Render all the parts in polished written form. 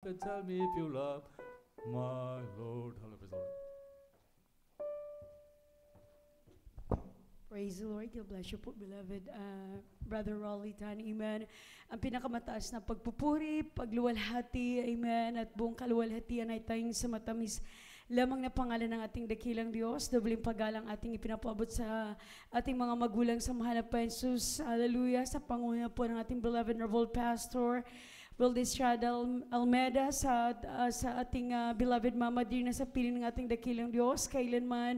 And tell me if you love my Lord. Hello, praise the Lord. Praise the Lord. God bless you po, beloved Brother Rolly Tan. Amen. Ang pinakamataas na pagpupuri, pagluwalhati, amen, at buong kaluwalhatian ay tayong sa matamis lamang na pangalan ng ating dakilang Diyos. Dobling paggalang ating ipinapaabot sa ating mga magulang sa mahal na Jesus. Hallelujah. Sa panguna po ng ating beloved Revolt Pastor Wilde Estrada Almeda, sa ating beloved Mama Dear na sa piling ng ating dakilang Diyos. Kailanman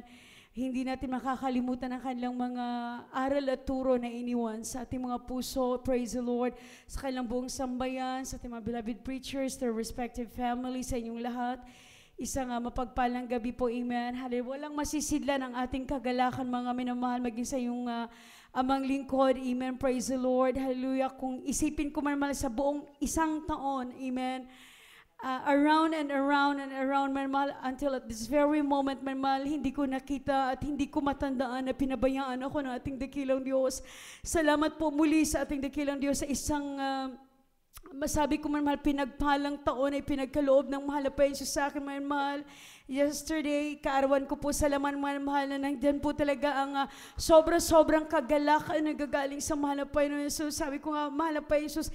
hindi natin makakalimutan ang kanilang mga aral at turo na iniwan sa ating mga puso. Praise the Lord. Sa kanilang buong sambayan, sa ating mga beloved preachers, their respective families, sa inyong lahat. Isang mapagpalang gabi po, amen. Hallelujah. Walang masisidlan ang ating kagalakan, mga minamahal, maging sa iyong amang lingkod, amen. Praise the Lord. Hallelujah. Kung isipin ko man sa buong isang taon, amen, around and around and around, manmal, until at this very moment, manmal, hindi ko nakita at hindi ko matandaan na pinabayaan ako ng ating dakilang Diyos. Salamat po muli sa ating dakilang Diyos sa isang masabi ko man mahal, pinagpalang taon ay pinagkaloob ng mahal na Jesus sa akin, man mahal. Yesterday, kaarawan ko po sa laman, mahal, na nandyan po talaga ang sobrang kagalakan na gagaling sa mahal na Jesus. Sabi ko nga, mahal na Jesus,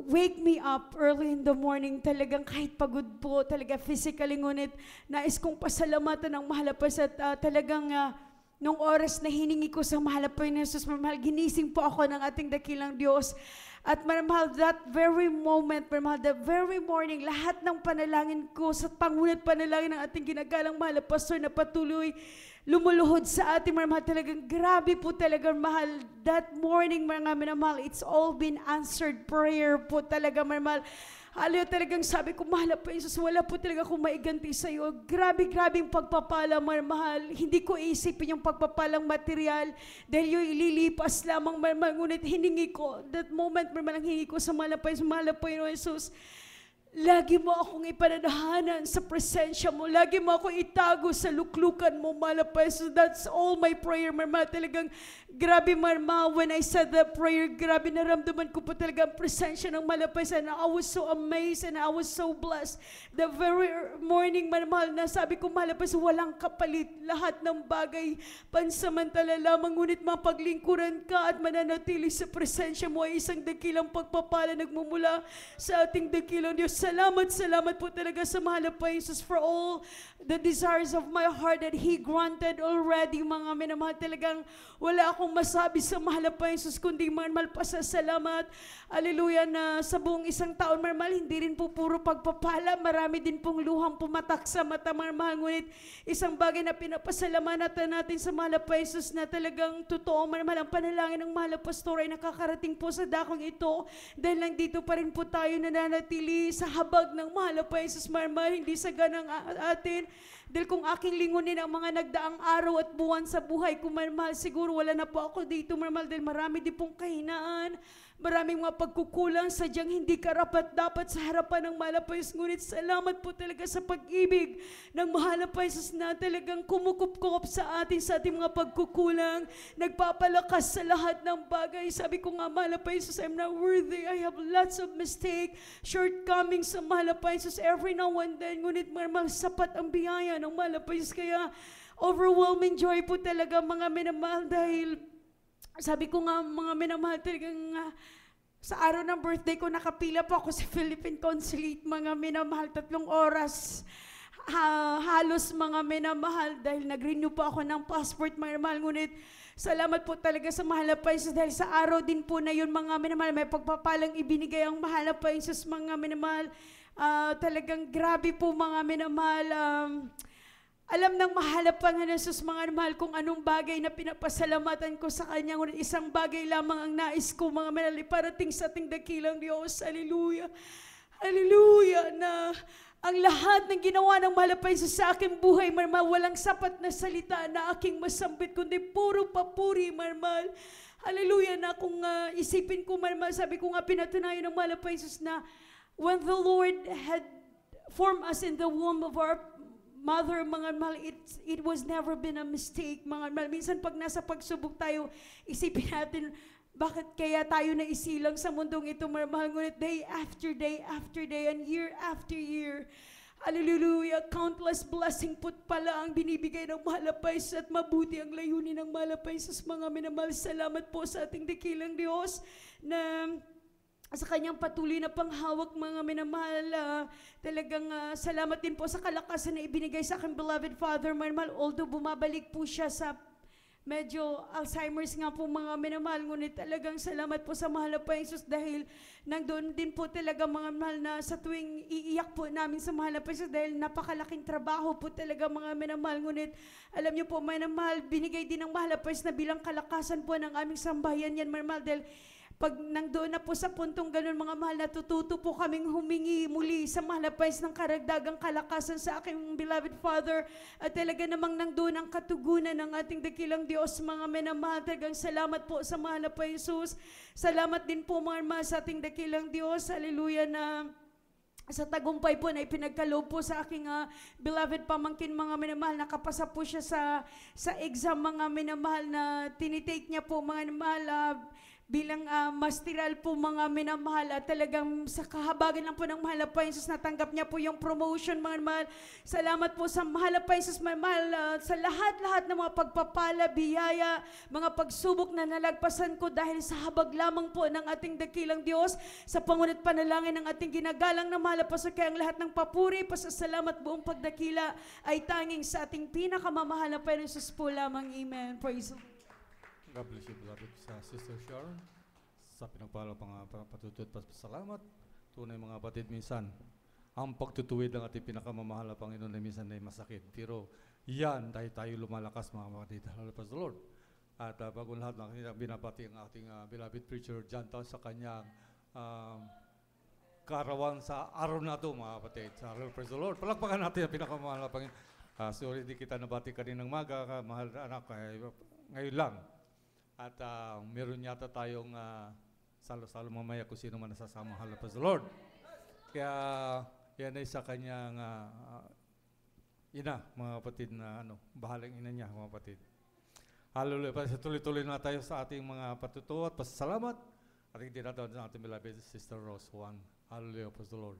wake me up early in the morning. Talagang kahit pagod po, talaga physically, ngunit nais kong pasalamatan ng mahal na at talagang nung oras na hiningi ko sa mahal na Jesus, mahal, ginising po ako ng ating dakilang Diyos. At mahal, that very moment, mahal, that very morning, lahat ng panalangin ko sa pangunat panalangin ng ating ginagalang mahal na pastor na patuloy lumuluhod sa ating mahal, talagang grabe po talaga mahal. That morning, mga minamahal, it's all been answered prayer po talaga mahal. Hallelujah, talagang sabi ko, mahal na Jesus, wala po talaga akong maiganti sa iyo. Grabe-grabing pagpapala, mahal. Hindi ko isipin yung pagpapalang material dahil yung ililipas lamang, mahal. Ngunit hiningi ko, that moment, mahal, ang hingi ko sa mahal na Jesus, lagi mo akong ipanadahanan sa presensya mo. Lagi mo akong itago sa luklukan mo, mahal na Jesus. That's all my prayer, mahal. Talagang grabe, mahal. When I said that prayer, grabe naramdaman ko po talaga ang presensya ng mahal na Jesus. And I was so amazed and I was so blessed. The very morning, mahal, na sabi ko, mahal na Jesus, walang kapalit. Lahat ng bagay, pansamantala lamang. Ngunit mapaglingkuran ka at mananatili sa presensya mo ay isang dakilang pagpapala nagmumula sa ating dakilang Diyos. Salamat po talaga sa mahal na Jesus for all the desires of my heart that He granted already, mga minamahal. Talagang wala akong masabi sa mahal na Jesus kundi mahal pasasalamat. Hallelujah, na sa buong isang taon, mahal, hindi rin po puro pagpapala. Marami din pong luhang pumatak sa mata, mahal. Ngunit isang bagay na pinapasalamatan natin sa mahal na Jesus na talagang totoo, mahal, ang panalangin ng mahal na pastor ay nakakarating po sa dakong ito dahil lang dito pa rin po tayo nananatili sa habag ng mahal na Jesus, mahal, hindi sa ganang atin. Dahil kung aking lingunin ang mga nagdaang araw at buwan sa buhay ko, mahal, siguro wala na po ako dito, mahal, dahil marami din pong kahinaan, maraming mga pagkukulang, sadyang hindi karapat-dapat sa harapan ng mahal na Jesus. Ngunit salamat po talaga sa pag-ibig ng mahal na Jesus na talagang kumukup-kup sa ating mga pagkukulang, nagpapalakas sa lahat ng bagay. Sabi ko nga, mahal na Jesus, I'm not worthy. I have lots of mistake, shortcomings sa mahal na Jesus every now and then. Ngunit mahal, sapat ang biyaya ng mahal na Jesus. Kaya overwhelming joy po talaga, mga minamahal, dahil sabi ko nga, mga minamahal, talagang sa araw ng birthday ko, nakapila po ako sa Philippine Consulate, mga minamahal, 3 oras. Halos, mga minamahal, dahil nag-renew po ako ng passport, mga minamahal. Ngunit salamat po talaga sa mahal na Jesus dahil sa araw din po na yun, mga minamahal, may pagpapalang ibinigay ang mahal na Jesus, mga minamahal. Talagang grabe po, mga minamahal. Alam ng mahal na Panginoon Jesus, mga mahal, kung anong bagay na pinapasalamatan ko sa Kanya. Ngunit isang bagay lamang ang nais ko, mga mahal, parating sa ating dakilang Diyos. Hallelujah. Hallelujah. Na ang lahat ng ginawa ng mahal na Jesus sa aking buhay, mga mahal, walang sapat na salita na aking masambit, kundi puro papuri, mga mahal. Hallelujah. Na kung isipin ko, mga mahal, sabi ko nga, pinatunayan ng mahal na Jesus na when the Lord had formed us in the womb of our mother, mga mahal, it was never been a mistake, mga mahal. Minsan pag nasa pagsubok tayo, isipin natin, Bakit kaya tayo naisilang sa mundong ito, mahal, ngunit day after day, and year after year, hallelujah, countless blessing po pala ang binibigay ng mahal na Paisus at mabuti ang layunin ng mahal na Paisus, mga minamahal. Salamat po sa ating dakilang Diyos na sa kanyang patuloy na panghawak, mga minamahal. Talagang salamat din po sa kalakasan na ibinigay sa aking beloved Father, mga minamahal. Although bumabalik po siya sa medyo Alzheimer's nga po, mga minamahal, ngunit talagang salamat po sa mahal na Paisus dahil nandun din po talaga, mga minamahal, na sa tuwing iiyak po namin sa mahal na Paisus dahil napakalaking trabaho po talaga, mga minamahal, ngunit alam niyo po, mga minamahal, binigay din ng mahal na Paisus na bilang kalakasan po ng aming sambahayan yan, mga minamahal, dahil pag nangdoon na po sa puntong ganun, mga mahal, natututo po kaming humingi muli sa mahal na Paisus ng karagdagang kalakasan sa aking beloved Father. At talaga namang nangdoon ang katugunan ng ating dakilang Diyos, mga minamahal. Talagang salamat po sa mahal na Paisus. Salamat din po, mga mahal, sa ating dakilang Diyos. Hallelujah, na sa tagumpay po na ipinagkaloob po sa aking beloved pamangkin, mga minamahal. Nakapasa po siya sa exam, mga minamahal, na tinitake niya po, mga minamahal, bilang masteral po, mga minamahal. At talagang sa kahabagan lang po ng mahal na Paisus, natanggap niya po yung promotion, mga minamahal. Salamat po sa mahal na Paisus, mga minamahal, sa lahat-lahat ng mga pagpapala, biyaya, mga pagsubok na nalagpasan ko dahil sa habag lamang po ng ating dakilang Diyos, sa pangunit panalangin ng ating ginagalang na mahal na Pastor. Kaya ang lahat ng papuri, pasasalamat, buong pagdakila ay tanging sa ating pinakamamahal na Paisus po lamang. Amen. Praise the Lord. God bless you, beloved sa Sister Sharon. Sa pinagpala pang patutuwa at pasalamat. Tunay, mga kapatid, minsan ang pagtutuwid ng ating pinakamamahal na Panginoon ay minsan ay masakit. Pero yan, dahil tayo lumalakas, mga kapatid. Praise the Lord. At bago lahat, binabati ang ating beloved preacher John Tao sa kanyang kaarawan sa araw na ito, mga kapatid. Praise the Lord. Palakpakan natin ang pinakamamahal na Panginoon. Sorry, di kita nabati kaninang maga, mahal na anak, ngayon lang. At meron yata tayong salo-salo mamaya kung sino man nasasama, mahal na Praise the Lord. Kaya yan ay sa kanyang ina, mga kapatid, na bahalang ina niya, mga kapatid. Hallelujah. Tuloy-tuloy na tayo sa ating mga patutuwa at pasasalamat. Ating tinatawag sa ating beloved Sister Rose Juan. Hallelujah. Praise the Lord.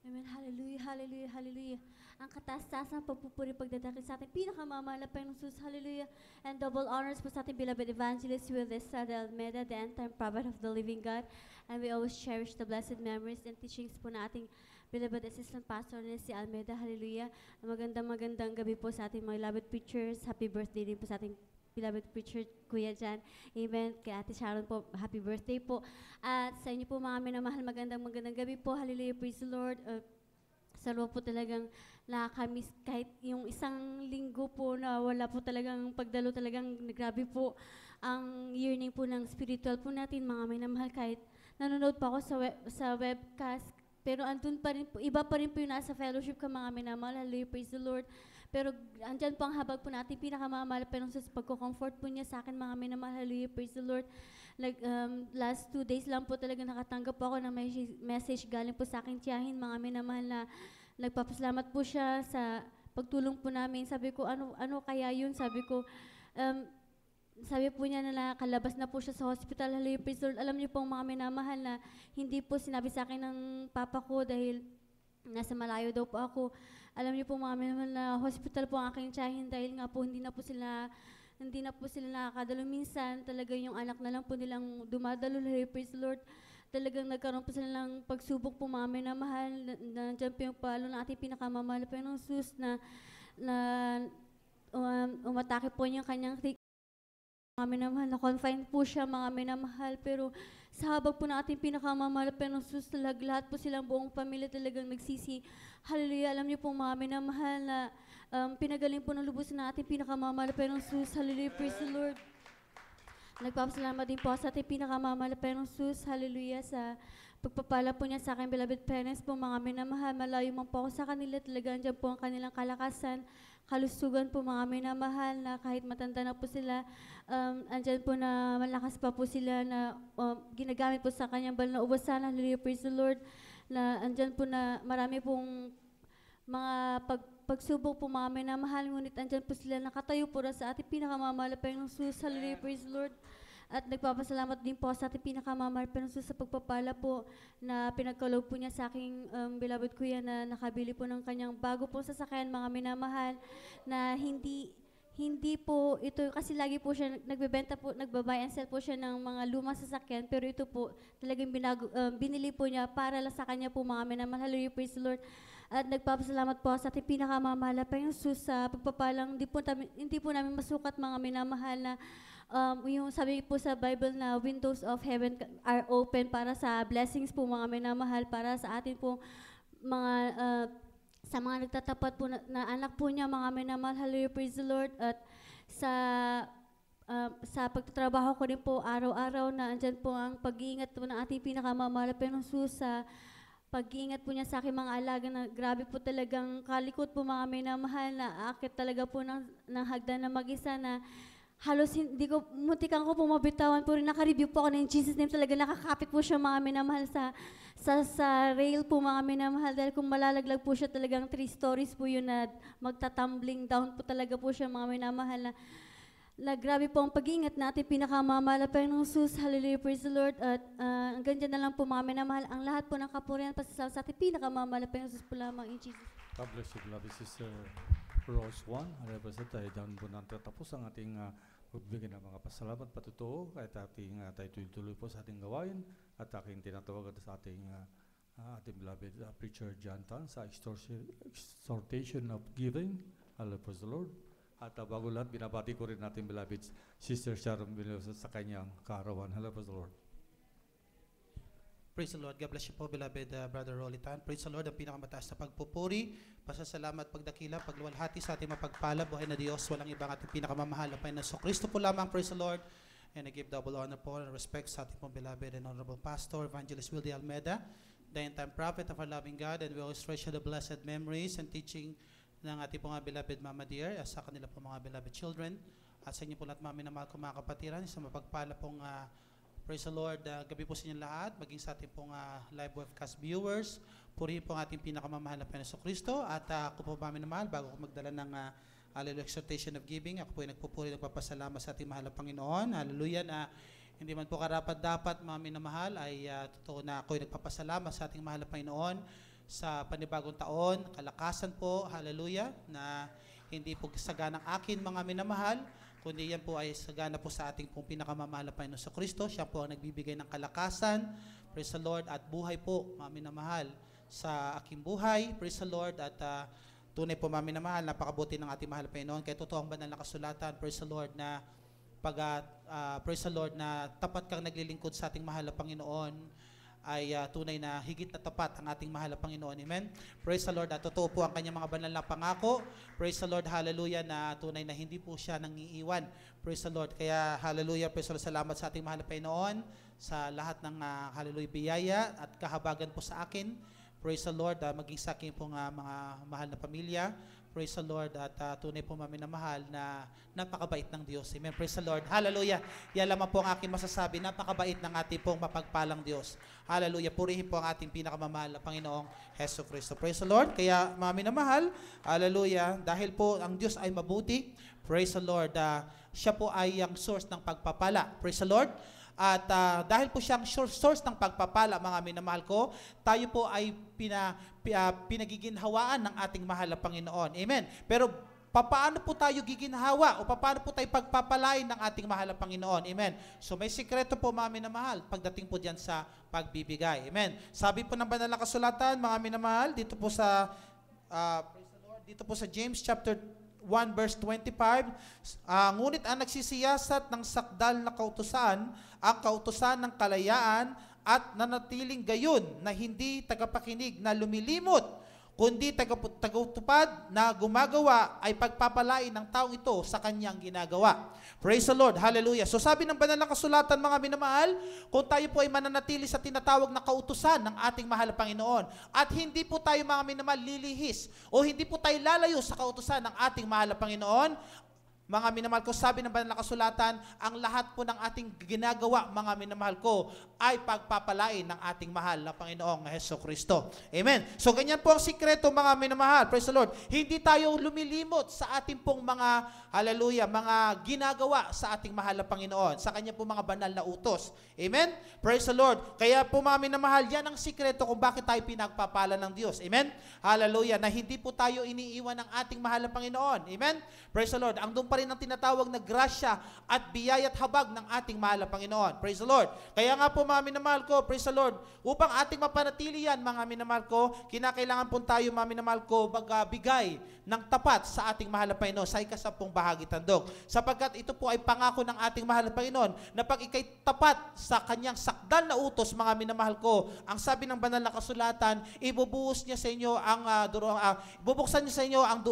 Amen. Hallelujah, hallelujah, hallelujah. Ang kataas-taas ng pagpupuri, pagdadakil sa ating pinakamamahal na Panginoong Jesus. Hallelujah. And double honors po sa ating beloved evangelist with Estrada Almeida, the end-time prophet of the living God. And we always cherish the blessed memories and teachings po na ating beloved assistant pastor na si Almeida. Hallelujah. Magandang gabi po sa ating mga beloved preachers. Happy birthday din po sa ating beloved preacher, Kuya Jan. Amen. Kay Ate Sharon po, happy birthday po. At sa inyo po, mga minamahal, magandang gabi po. Hallelujah, praise the Lord. Sa loob po talagang nakakamiss kahit yung isang linggo po na wala po talagang pagdalo, talagang grabe po ang yearning po ng spiritual po natin, mga minamahal. Kahit nanonood pa ako sa webcast, pero andun pa rin po, iba pa rin po yung nasa fellowship ka, mga minamahal. Hallelujah, praise the Lord. Pero andyan po ang habag po natin, pinakamamahal pero sa pagko-comfort po niya sa akin, mga minamahal. Hallelujah, praise the Lord. Like last 2 days lang po talaga nakatanggap po ako ng message galing po sa akin tiyahin, mga minamahal, na nagpapasalamat po siya sa pagtulong po namin. Sabi ko, ano kaya yun? Sabi ko, sabi po niya na nakalabas na po siya sa hospital. Hallelujah, praise the Lord. Alam niyo pong, mga minamahal, na hindi po sinabi sa akin ng papa ko dahil nasa malayo daw po ako. Alam niyo po, mga minamahal, na hospital po ang aking tiyahin dahil nga po hindi na po sila nakakadalo. Minsan talaga yung anak na lang po nilang dumadalo. Hallelujah, praise the Lord. Talagang nagkaroon po sila ng pagsubok po, mga minamahal. Nandiyan po yung palo ng ating pinakamamahal na Panginoong Jesus na umatake po niya kanyang mga minamahal, na confined po siya, mga minamahal. Pero sa habag po ng ating pinakamamahal na Panginoong Jesus, lahat po silang buong pamilya talagang nagsisi. Hallelujah. Alam niyo po, mga minamahal, na pinagaling po ng lubos na ating pinakamamahal na Panginoong Jesus. Hallelujah, praise the Lord. Nagpapasalamat din po sa ating pinakamamahal na Panginoong Jesus. Hallelujah, sa pagpapala po niya sa aking beloved parents po, mga minamahal. Malayo man po ako sa kanila, talagang dyan po ang kanilang kalakasan, kalusugan po, mga minamahal, na kahit matanda na po sila, andyan po na malakas pa po sila, na ginagamit po sa kanyang banal na ubasan. Hallelujah, praise the Lord. Na andyan po na marami pong mga pagsubok po mga minamahal, ngunit andyan po sila nakatayo po sa ating pinakamamahal na Panginoong Jesus. Hallelujah, praise the Lord. At nagpapasalamat din po sa ating pinakamamahal Panginoong Jesus sa pagpapala po na pinagkaloob po niya sa aking beloved kuya na nakabili po ng kanyang bago po sasakyan, mga minamahal, na hindi po ito, kasi lagi po siya nagbebenta po, nagbabuy and sell po siya ng mga lumang sasakyan, pero ito po talagang binili po niya para lang sa kanya po, mga minamahal. Hallelujah, praise the Lord. At nagpapasalamat po sa ating pinakamamahal na Panginoong Jesus sa pagpapalang hindi po namin masukat, mga minamahal, na yung sabi po sa Bible na windows of heaven are open para sa blessings po, mga minamahal, para sa atin po mga sa mga nagtatapat po na anak po niya, mga minamahal. Hallelujah, praise the Lord. At sa pagtatrabaho ko din po araw-araw na andyan po ang pag-iingat po ng ating pinakamamahal na Panginoong Jesus, sa pag-iingat po niya sa aking mga alaga na grabe po talagang kalikot po, mga minamahal, na akit talaga po ng hagdan na mag-isa na halos hindi ko, muntikan ko po mabitawan po rin. Naka-review po ako na in Jesus' name, talaga nakakapit po siya, mga minamahal, sa rail po, mga minamahal, dahil kung malalaglag po siya talagang 3 stories po yun na magtatumbling down po talaga po siya, mga minamahal, na grabe po ang pag-iingat natin, pinakamamahal na Panginoong Jesus. Hallelujah, praise the Lord. At hanggang dyan na lang po, mga minamahal, ang lahat po ng kapurihan pasasal sa ating pinakamamahal na Panginoong Jesus po lamang in Jesus. God bless you, beloved Sister Rose 1. Represent tayo doon po nang tatapos ang ating pagbigay ng mga pasalamat patutuo kahit tayo tuloy po sa ating gawain at aking tinatawagan sa ating beloved preacher John Tan sa exhortation of giving. Hallelujah, praise the Lord. At bago lahat, binabati ko rin natin beloved Sister Sharon Villanueva sa kanyang kaarawan. Hallelujah, praise the Lord. Praise the Lord. God bless you po, beloved Brother Rolly Tan. Praise the Lord, ang pinakamataas na pagpupuri, pasasalamat, pagdakila, pagluwalhati sa ating mapagpala, buhay na Diyos, walang ibang ating pinakamamahal na Panginoon sa Kristo po lamang. Praise the Lord. And I give double honor po and respect sa ating pong beloved and honorable pastor, Evangelist Wildy Almeida, the end-time prophet of our loving God, and we always treasure the blessed memories and teaching ng ating pong beloved Mama Dear, sa kanila po mga beloved children, at sa inyo po lahat, mga minamahal ko mga kapatiran, sa mapagpala pong praise the Lord, gabi po sa inyo lahat, maging sa ating pong live webcast viewers. Purihin po ang ating pinakamamahal na Panginoon sa Kristo. At ako po, mga minamahal, bago ko magdala ng Hallelujah exhortation of giving, ako po ay nagpupuri, nagpapasalamat sa ating mahal na Panginoon. Hallelujah, na hindi man po karapat-dapat, mga minamahal, ay totoo na ako ay nagpapasalamat sa ating mahal na Panginoon sa panibagong taon, kalakasan po, hallelujah, na hindi po saganang akin, mga minamahal, kundi yan po ay sagana po sa ating pong pinakamamahal na Panginoon sa Kristo. Siya po ang nagbibigay ng kalakasan, praise the Lord, at buhay po, mga minamahal, sa aking buhay, praise the Lord, at tunay po, mga minamahal, napakabuti ng ating mahal na Panginoon. Kaya totoo ang banal na kasulatan, praise the Lord, na praise the Lord, na tapat kang naglilingkod sa ating mahal na Panginoon, ay tunay na higit na tapat ang ating mahal na Panginoon. Amen. Praise the Lord. At totoo po ang kanyang mga banal na pangako. Praise the Lord. Hallelujah. Na tunay na hindi po siya nangiiwan. Praise the Lord. Kaya hallelujah. Praise the Lord. Salamat sa ating mahal na Panginoon sa lahat ng hallelujah biyaya at kahabagan po sa akin. Praise the Lord. Maging sa akin po mga mahal na pamilya. Praise the Lord. At tunay po maminamahal na napakabait ng Diyos. Amen. Praise the Lord. Hallelujah. Yan lamang po ang aking masasabi. Napakabait ng ating pong mapagpalang Diyos. Hallelujah. Purihin po ang ating pinakamamahal na Panginoong Hesus Kristo. Praise the Lord. Kaya maminamahal, hallelujah, dahil po ang Diyos ay mabuti. Praise the Lord. Siya po ay ang source ng pagpapala. Praise the Lord. At dahil po siyang source ng pagpapala, mga minamahal ko, tayo po ay pinagiginhawaan ng ating mahal na Panginoon. Amen. Pero paano po tayo giginhawa o paano po tayo pagpapalain ng ating mahal na Panginoon? Amen. So may sikreto po, mga minamahal, pagdating po diyan sa pagbibigay. Amen. Sabi po ng banal na kasulatan, mga minamahal, dito po sa dito po sa James chapter 1 verse 25, ngunit ang nagsisiyasat ng sakdal na kautusan, ang kautusan ng kalayaan at nanatiling gayon na hindi tagapakinig na lumilimot, kundi tagautupad na gumagawa ay pagpapalain ng taong ito sa kanyang ginagawa. Praise the Lord. Hallelujah. So sabi ng banal na kasulatan, mga minamahal, kung tayo po ay mananatili sa tinatawag na kautusan ng ating mahal na Panginoon at hindi po tayo, mga minamahal, lilihis o hindi po tayo lalayo sa kautusan ng ating mahal na Panginoon, Mga minamahal ko, sabi ng banal na kasulatan, ang lahat po ng ating ginagawa, mga minamahal ko, ay pagpapalain ng ating mahal na Panginoong Hesukristo. Amen. So ganyan po ang sikreto, mga minamahal. Praise the Lord. Hindi tayo lumilimot sa ating pong mga, hallelujah, mga ginagawa sa ating mahal na Panginoon, sa kanya po mga banal na utos. Amen. Praise the Lord. Kaya po, mga minamahal, yan ang sikreto kung bakit tayo pinagpapala ng Diyos. Amen. Hallelujah. Na hindi po tayo iniiwan ng ating mahal na Panginoon. Amen. Praise the Lord. Ang doon pa rin ang tinatawag na grasya at biyaya at habag ng ating mahal na Panginoon. Praise the Lord. Kaya nga po, mga minamahal ko, praise the Lord, upang ating mapanatili yan, mga minamahal ko, kinakailangan po tayo, mga minamahal ko, magbigay ng tapat sa ating mahal na Panginoon sa ikasampung bahagi tandog. Sapagkat ito po ay pangako ng ating mahal na Panginoon na pag ikay tapat sa kanyang sakdal na utos, mga minamahal ko, ang sabi ng banal na kasulatan, ibubuhos niya sa inyo ibubuksan niya sa inyo ang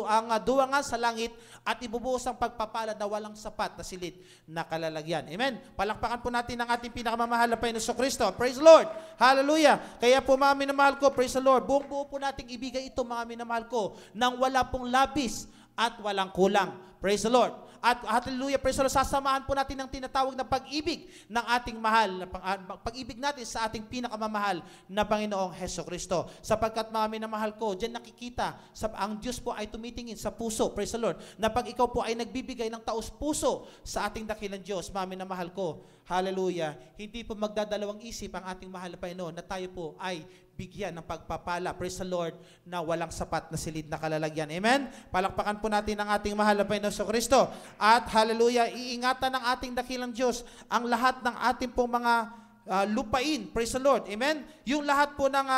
duwangan sa langit at ibubuhos ang pagpapala na walang sapat na silid na kalalagyan. Amen. Palakpakan po natin ang ating pinakamamahal na Panginoon Kristo. Praise the Lord. Hallelujah. Kaya po, mga minamahal ko, praise the Lord, buong buo po nating ibigay ito, mga minamahal ko, nang wala pong labis at walang kulang. Praise the Lord. At hallelujah, praise the Lord, sasamahan po natin ang tinatawag na pag-ibig ng ating mahal, pag-ibig natin sa ating pinakamamahal na Panginoong Hesukristo. Sapagkat, mga minamahal ko, diyan nakikita, ang Diyos po ay tumitingin sa puso, praise the Lord, na pag ikaw po ay nagbibigay ng taos-puso sa ating dakilang Diyos, mga minamahal ko, hallelujah, hindi po magdadalawang isip ang ating mahal na Panginoon na tayo po ay bigyan ng pagpapala, praise the Lord, na walang sapat na silid na kalalagyan. Amen? Palakpakan po natin ang ating mahal na Panginoon Kristo. At hallelujah, iingatan ng ating dakilang Diyos ang lahat ng ating pong mga lupain, praise the Lord. Amen? Yung lahat po ng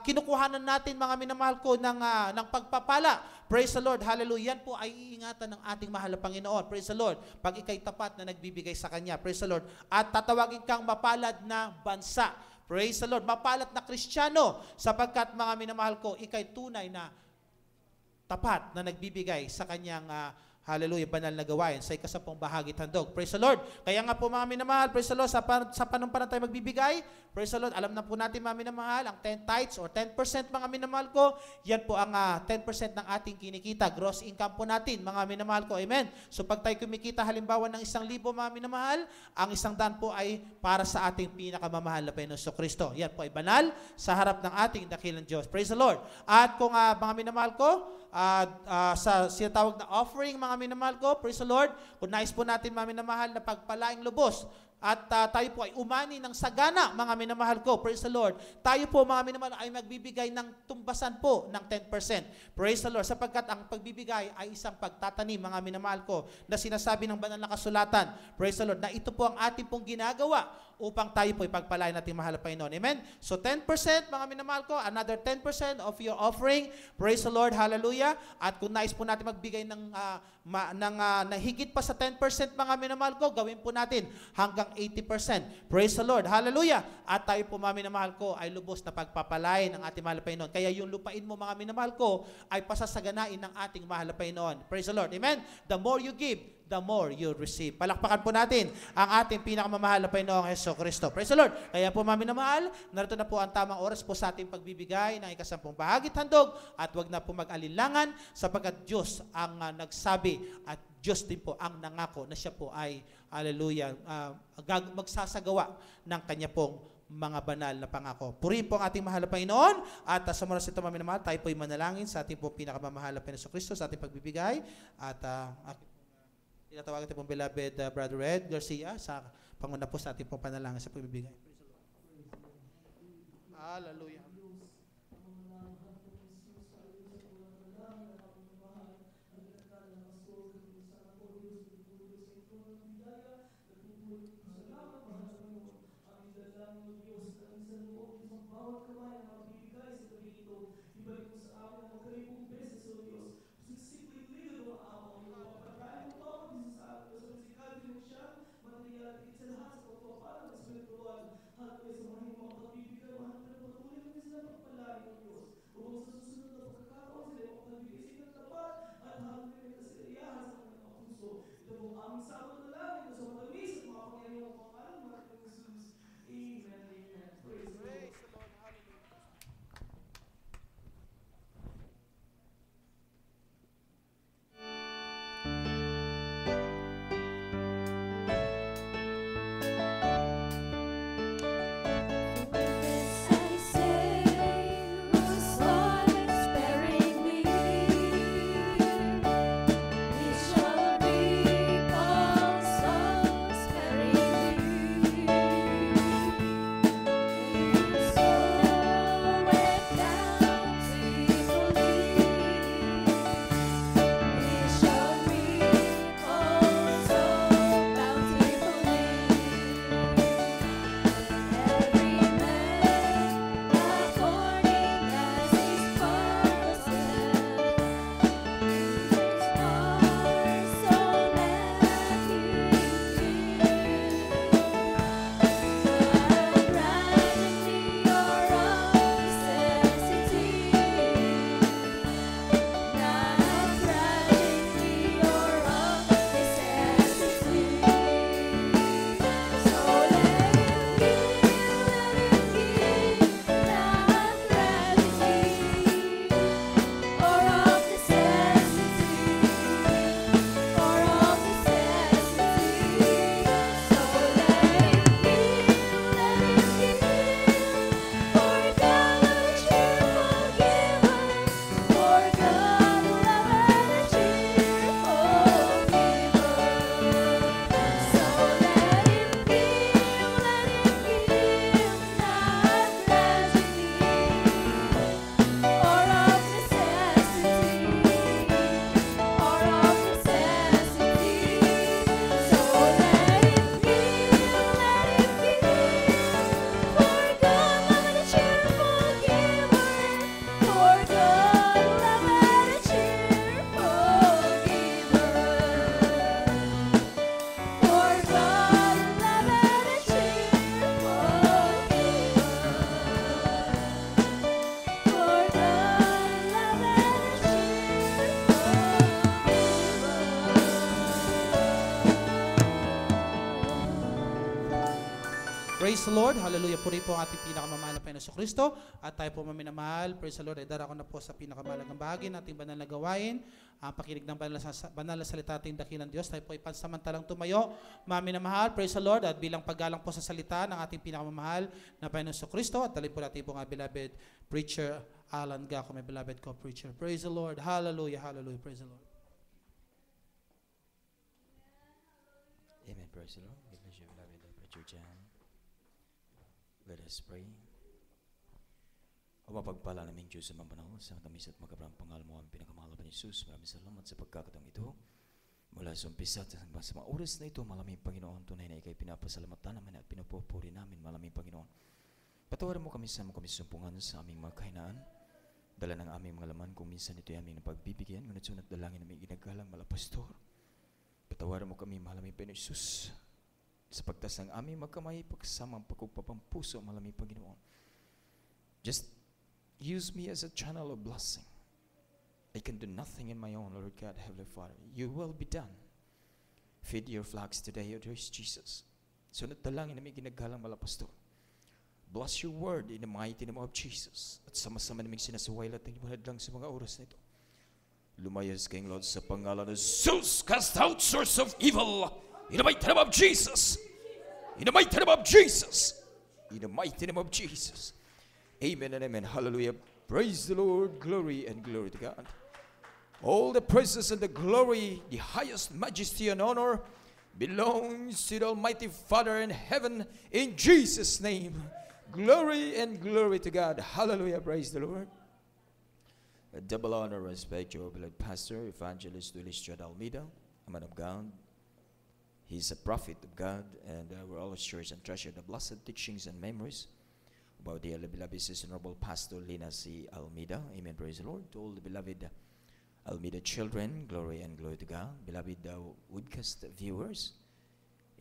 kinukuhanan natin, mga minamahal ko, ng pagpapala, praise the Lord, hallelujah, yan po ay iingatan ng ating mahal na Panginoon, praise the Lord, pag ikay tapat na nagbibigay sa Kanya, praise the Lord, at tatawagin kang mapalad na bansa. Praise the Lord. Mapalat na Kristiyano sapagkat, mga minamahal ko, ikay tunay na tapat na nagbibigay sa kanyang hallelujah, banal na gawain sa ikasampung bahagi tandog. Praise the Lord. Kaya nga po, mga minamahal, praise the Lord, sa panumpa tayo magbibigay, praise the Lord, alam na po natin, mga minamahal, ang 10 tithes or 10%, mga minamahal ko, yan po ang 10% ng ating kinikita. Gross income po natin, mga minamahal ko. Amen. So pag tayo kumikita halimbawa ng 1,000, mga minamahal, ang 100 po ay para sa ating pinakamamahal na Panginoon Kristo. Yan po ay banal sa harap ng ating dakilang Diyos. Praise the Lord. At kung mga minamahal ko, sa sinatawag na offering, mga minamahal ko, praise the Lord, kung nais po natin, mga minamahal, na pagpalaing lubos, at tayo po ay umani ng sagana, mga minamahal ko, praise the Lord, tayo po, mga minamahal, ay magbibigay ng tumbasan po ng 10%. Praise the Lord, sapagkat ang pagbibigay ay isang pagtatanim, mga minamahal ko, na sinasabi ng banal na kasulatan, praise the Lord, na ito po ang ating pong ginagawa upang tayo po ipagpalain natin mahal na Panginoon. Amen? So 10%, mga minamahal ko, another 10% of your offering. Praise the Lord, hallelujah. At kung nais po natin magbigay ng higit pa sa 10%, mga minamahal ko, gawin po natin hanggang 80%. Praise the Lord, hallelujah. At tayo po, mga minamahal ko, ay lubos na pagpapalain ng ating mahal na Panginoon. Kaya yung lupain mo, mga minamahal ko, ay pasasaganain ng ating mahal na Panginoon. Praise the Lord, amen? The more you give, the more you receive. Palakpakan po natin ang ating pinakamamahal na Panginoong Hesukristo. Praise the Lord. Kaya po, mga minamahal, narito na po ang tamang oras po sa ating pagbibigay ng ikasampung bahagi handog at wag na po mag-alinlangan sapagkat Diyos ang nagsabi at Diyos din po ang nangako na siya po ay, hallelujah, magsasagawa ng kanya pong mga banal na pangako. Purihin po ang ating mahal na Panginoon at sa oras ito, mga minamahal, tayo po ay manalangin sa ating po pinakamamahal na Panginoon Kristo sa ating pagbibigay at tinatawagan natin pong beloved Brother Ed Garcia sa panguna po sa ating pong panalangin sa pagbibigay. Hallelujah. Praise the Lord. Hallelujah. Puri po ang ating pinakamamahal na Panginoon Kristo. At tayo po maminamahal. Praise the Lord. Ay darako na po sa pinakamahalagang bahagi ng ating banal na gawain. Ang pakinig ng banal na salita ating dakilang Diyos. Tayo po ay pansamantalang tumayo. Maminamahal. Praise the Lord. At bilang paggalang po sa salita ng ating pinakamamahal na Panginoon Kristo. At talin po natin po nga beloved preacher Alan Gaco, my beloved co-preacher. Praise the Lord. Hallelujah. Hallelujah. Praise the Lord. Amen. Praise the Lord. God bless you, beloved preacher Jan. Let us pray. O mapagpala naming Diyos sa mga panahon, sa tamis at magabrang pangalan mo ang pinakamahal na Jesus. Maraming salamat sa pagkakataong ito. Mula sa umpisa sa mga oras na ito, malaming Panginoon, tunay na ikay pinapasalamatan namin at pinupupuri namin, malaming Panginoon. Patawarin mo kami sa mga komisumpungan sa aming mga kahinaan. Dala ng aming mga laman kung minsan ito ay aming napagbibigyan, ngunit sunat dalangin na may ginagalang malapastor. Patawarin mo kami, malaming Panginoon Jesus, sa pagtas ng aming magkamay, pagsamang pagkupapampuso, malaming Panginoon. Just use me as a channel of blessing. I can do nothing in my own, Lord God, Heavenly Father. You will be done. Feed your flocks today, O dear Jesus. Sunod dalangin na may ginagalang malapastor. Bless your word in the mighty name of Jesus. At sama-sama naming sinasuway lahat ng lang sa mga oras na ito. Lumayas kayong Lord sa pangalan ng Jesus, cast out source of evil. In the mighty name of Jesus. In the mighty name of Jesus. In the mighty name of Jesus. Amen and amen. Hallelujah. Praise the Lord. Glory and glory to God. All the praises and the glory, the highest majesty and honor belongs to the Almighty Father in heaven. In Jesus' name. Glory and glory to God. Hallelujah. Praise the Lord. A double honor, respect, your beloved pastor, Evangelist Luis Chad Almeida, a man of God. He's a prophet of God, and we're always cherish and treasure the blessed teachings and memories about the beloved Sister Honorable Pastor Lina C. Almeida. Amen, praise the Lord. To all the beloved Almeida children, glory and glory to God. Beloved Woodcast viewers,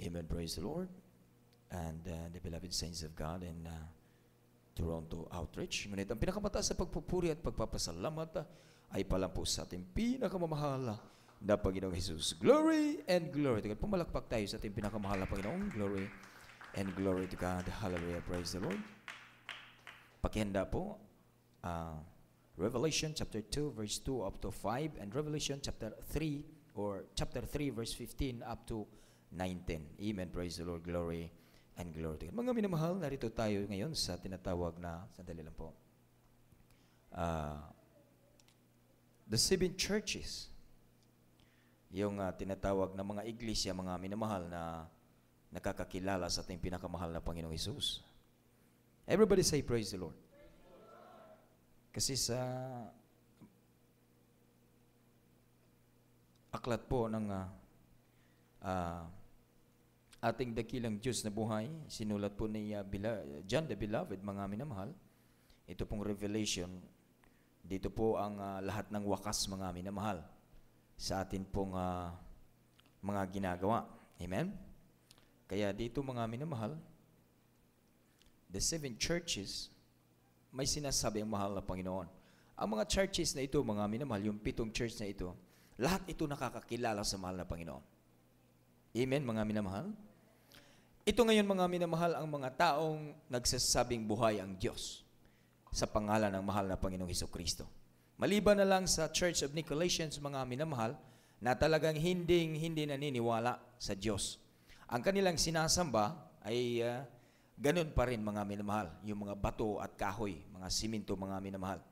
amen, praise the Lord. And the beloved saints of God in Toronto Outreach. Ngunit ang pinakamataas sa pagpupuri at pagpapasalamat ay palampo sa ating pinakamamahal na Panginoong Jesus. Glory and glory to God. Pumalakpak tayo sa ating pinakamahal na Panginoon. Glory and glory to God. Hallelujah. Praise the Lord. Pakihanda po. Revelation chapter 2 verse 2 up to 5 and Revelation chapter 3 or chapter 3 verse 15 up to 19. Amen. Praise the Lord. Glory and glory to God. Mga minamahal, narito tayo ngayon sa tinatawag na, sandali lang po, the seven churches. Yung tinatawag na mga iglesia, mga minamahal na nakakakilala sa ating pinakamahal na Panginoong Hesus. Everybody say praise the Lord. Kasi sa aklat po ng ating dakilang Diyos na buhay, sinulat po ni John the Beloved, mga minamahal, ito pong revelation, dito po ang lahat ng wakas, mga minamahal, sa atin pong mga ginagawa. Amen? Kaya dito, mga minamahal, the seven churches, may sinasabi ang mahal na Panginoon. Ang mga churches na ito, mga minamahal, yung 7 church na ito, lahat ito nakakakilala sa mahal na Panginoon. Amen, mga minamahal? Ito ngayon, mga minamahal, ang mga taong nagsasabing buhay ang Diyos sa pangalan ng mahal na Panginoong Hesukristo. Maliban na lang sa Church of Nicolaitans, mga minamahal, na talagang hindi naniniwala sa Diyos. Ang kanilang sinasamba ay ganun pa rin, mga minamahal, yung mga bato at kahoy, mga siminto, mga minamahal.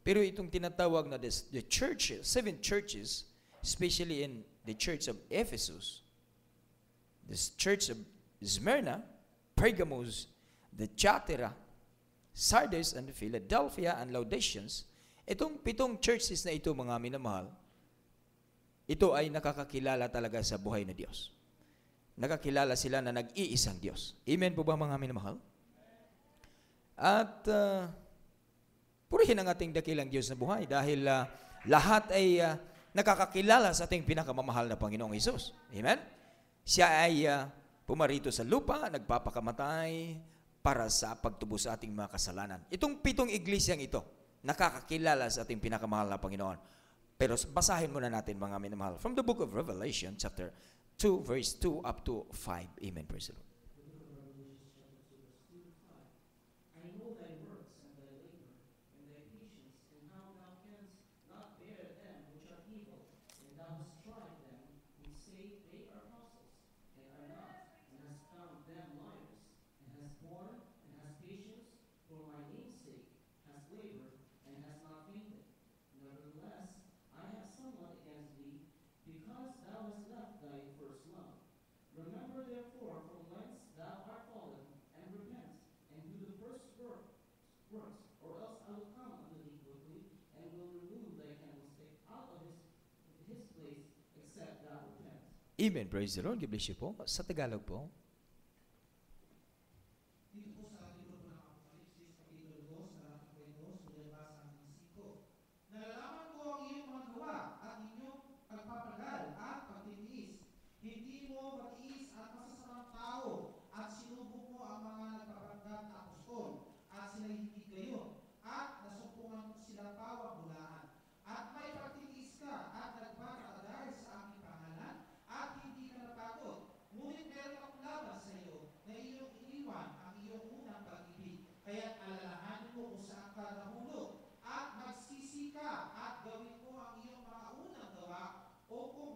Pero itong tinatawag na the churches, 7 churches, especially in the Church of Ephesus, the Church of Smyrna, Pergamos, the Thyatira, Sardis, and Philadelphia, and Laodiceans, itong 7 churches na ito, mga minamahal, ito ay nakakakilala talaga sa buhay na Diyos. Nakakilala sila na nag-iisang Diyos. Amen po ba, mga minamahal? At purihin ang ating dakilang Diyos na buhay dahil lahat ay nakakakilala sa ating pinakamamahal na Panginoong Hesus. Amen? Siya ay pumarito sa lupa, nagpapakamatay para sa pagtubos sa ating mga kasalanan. Itong 7 iglesyang ito, nakakakilala sa ating pinakamahal na Panginoon. Pero basahin muna natin, mga minamahal, from the book of Revelation, chapter 2, verse 2 up to 5. Amen. Praise the Lord. Amen. Praise the Lord. God bless you po. Sa Tagalog po. Dito po sa libro po ng Apokalipsis, Kapitulo 2, sa Kapitulo 2, binabasa ng 5. Nalalaman ko ang iyong mga gawa at inyong pagpapagal at pagtitiis. Hindi mo matiis at masasamang tao at sinubok mo ang mga nagpapanggap na apostol at sila hindi gayon at nasumpungan mo sila pawag-bulaan. At may pagtitiis ka at nagpapakadahil sa aming pangalan at hindi ka napagod. Ngunit meron akong laban sa iyo na iyong iniwan ang iyong unang pag-ibig. Kaya't alalahanin mo kung saan ka nahulog at magsisi ka at gawin mo ang iyong mga unang gawa o kung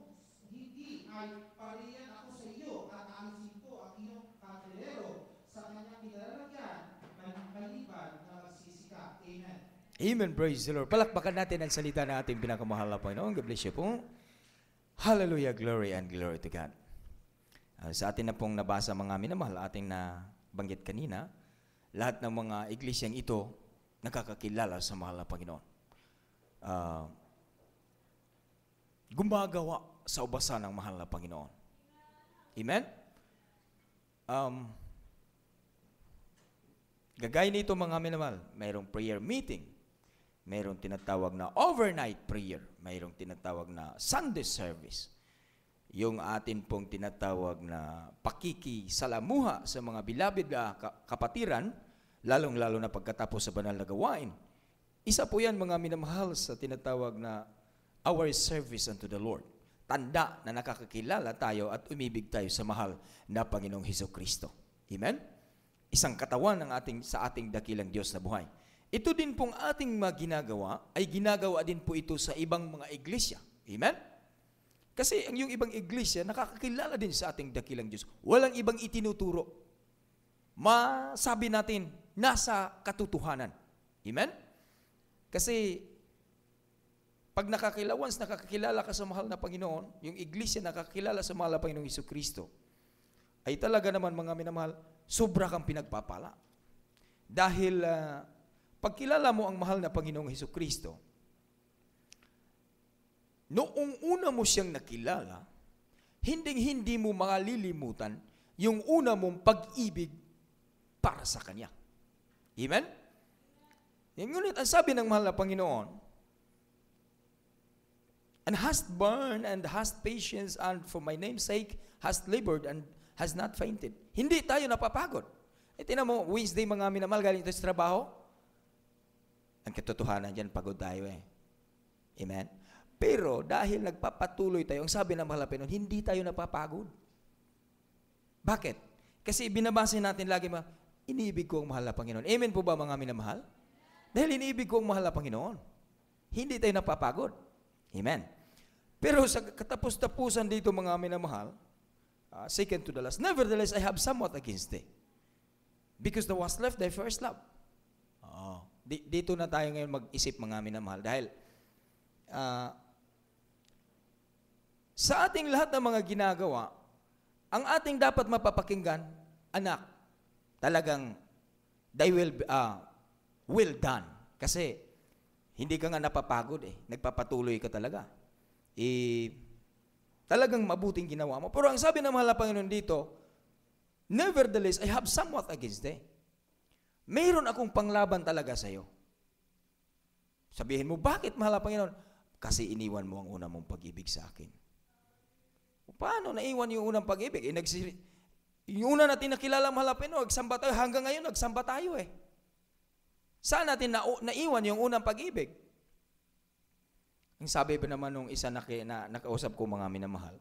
hindi ay pariyan ako sa iyo at alisin ko ang iyong katilero sa kanyang nilalagyan maliban na magsisi ka. Amen. Amen. Praise the Lord. Palakpakan natin ang salita na ating pinakamahal na Panginoon. God bless you po. Hallelujah. Glory and glory to God. Sa atin na pong nabasa mga minamahal, ating na banggit kanina, lahat ng mga iglesyang ito nakakakilala sa mahal na Panginoon. Gumagawa sa ubasan ng mahal na Panginoon. Amen? Gagaya nito mga minamahal, mayroong prayer meeting, mayroong tinatawag na overnight prayer, mayroong tinatawag na Sunday service, yung atin pong tinatawag na pakikisalamuha sa mga beloved kapatiran, lalong-lalo na pagkatapos sa banal na gawain. Isa po yan mga minamahal sa tinatawag na our service unto the Lord. Tanda na nakakakilala tayo at umibig tayo sa mahal na Panginoong Hesukristo. Amen? Isang katawan sa ating dakilang Diyos na buhay. Ito din pong ating ginagawa ay ginagawa din po ito sa ibang mga iglesia. Amen? Kasi ang yung ibang iglesia, nakakakilala din sa ating dakilang Diyos. Walang ibang itinuturo. Masabi natin, nasa katotohanan. Amen? Kasi, pag nakakilala ka sa mahal na Panginoon, yung iglesia nakakilala sa mahal na Panginoong Hesukristo, ay talaga naman mga minamahal, sobra kang pinagpapala. Dahil, pagkilala mo ang mahal na Panginoong Hesukristo, noong una mo siyang nakilala, hindi mo malilimutan yung una mong pag-ibig para sa Kanya. Amen? Ngunit ang sabi ng mahal na Panginoon, and hast borne and hast patience and for my name's sake hast labored and has not fainted. Hindi tayo napapagod. Tingnan mo, Wednesday mga minamahal, galing tayo sa trabaho. Ang katotohanan dyan, pagod tayo eh. Amen? Pero dahil nagpapatuloy tayo, ang sabi ng mahal na Panginoon, hindi tayo napapagod. Bakit? Kasi binabase natin lagi iniibig ko ang mahal na Panginoon. Amen po ba mga minamahal? Dahil iniibig ko ang mahal na Panginoon. Hindi tayo napapagod. Amen. Pero sa katapos-tapusan dito mga minamahal, second to the last, nevertheless, I have somewhat against thee. Because thou hast left thy first love. Dito na tayo ngayon mag-isip mga minamahal. Dahil, sa ating lahat ng mga ginagawa, ang ating dapat mapapakinggan, anak, talagang thy will done. Kasi hindi ka nga napapagod eh. Nagpapatuloy ka talaga. Talagang mabuting ginawa mo. Pero ang sabi ng mahal na Panginoon dito, nevertheless, I have somewhat against thee. Mayroon akong panglaban talaga sa iyo. Sabihin mo, bakit mahal na Panginoon? Kasi iniwan mo ang unang mong pag-ibig sa akin. Paano naiwan yung unang pag-ibig? Yung una natin nakilala mahal na Panginoon, nagsamba tayo. Hanggang ngayon, nagsamba tayo eh. Saan natin naiwan yung unang pag-ibig? Ang sabi ba naman nung isa na nakausap ko mga minamahal,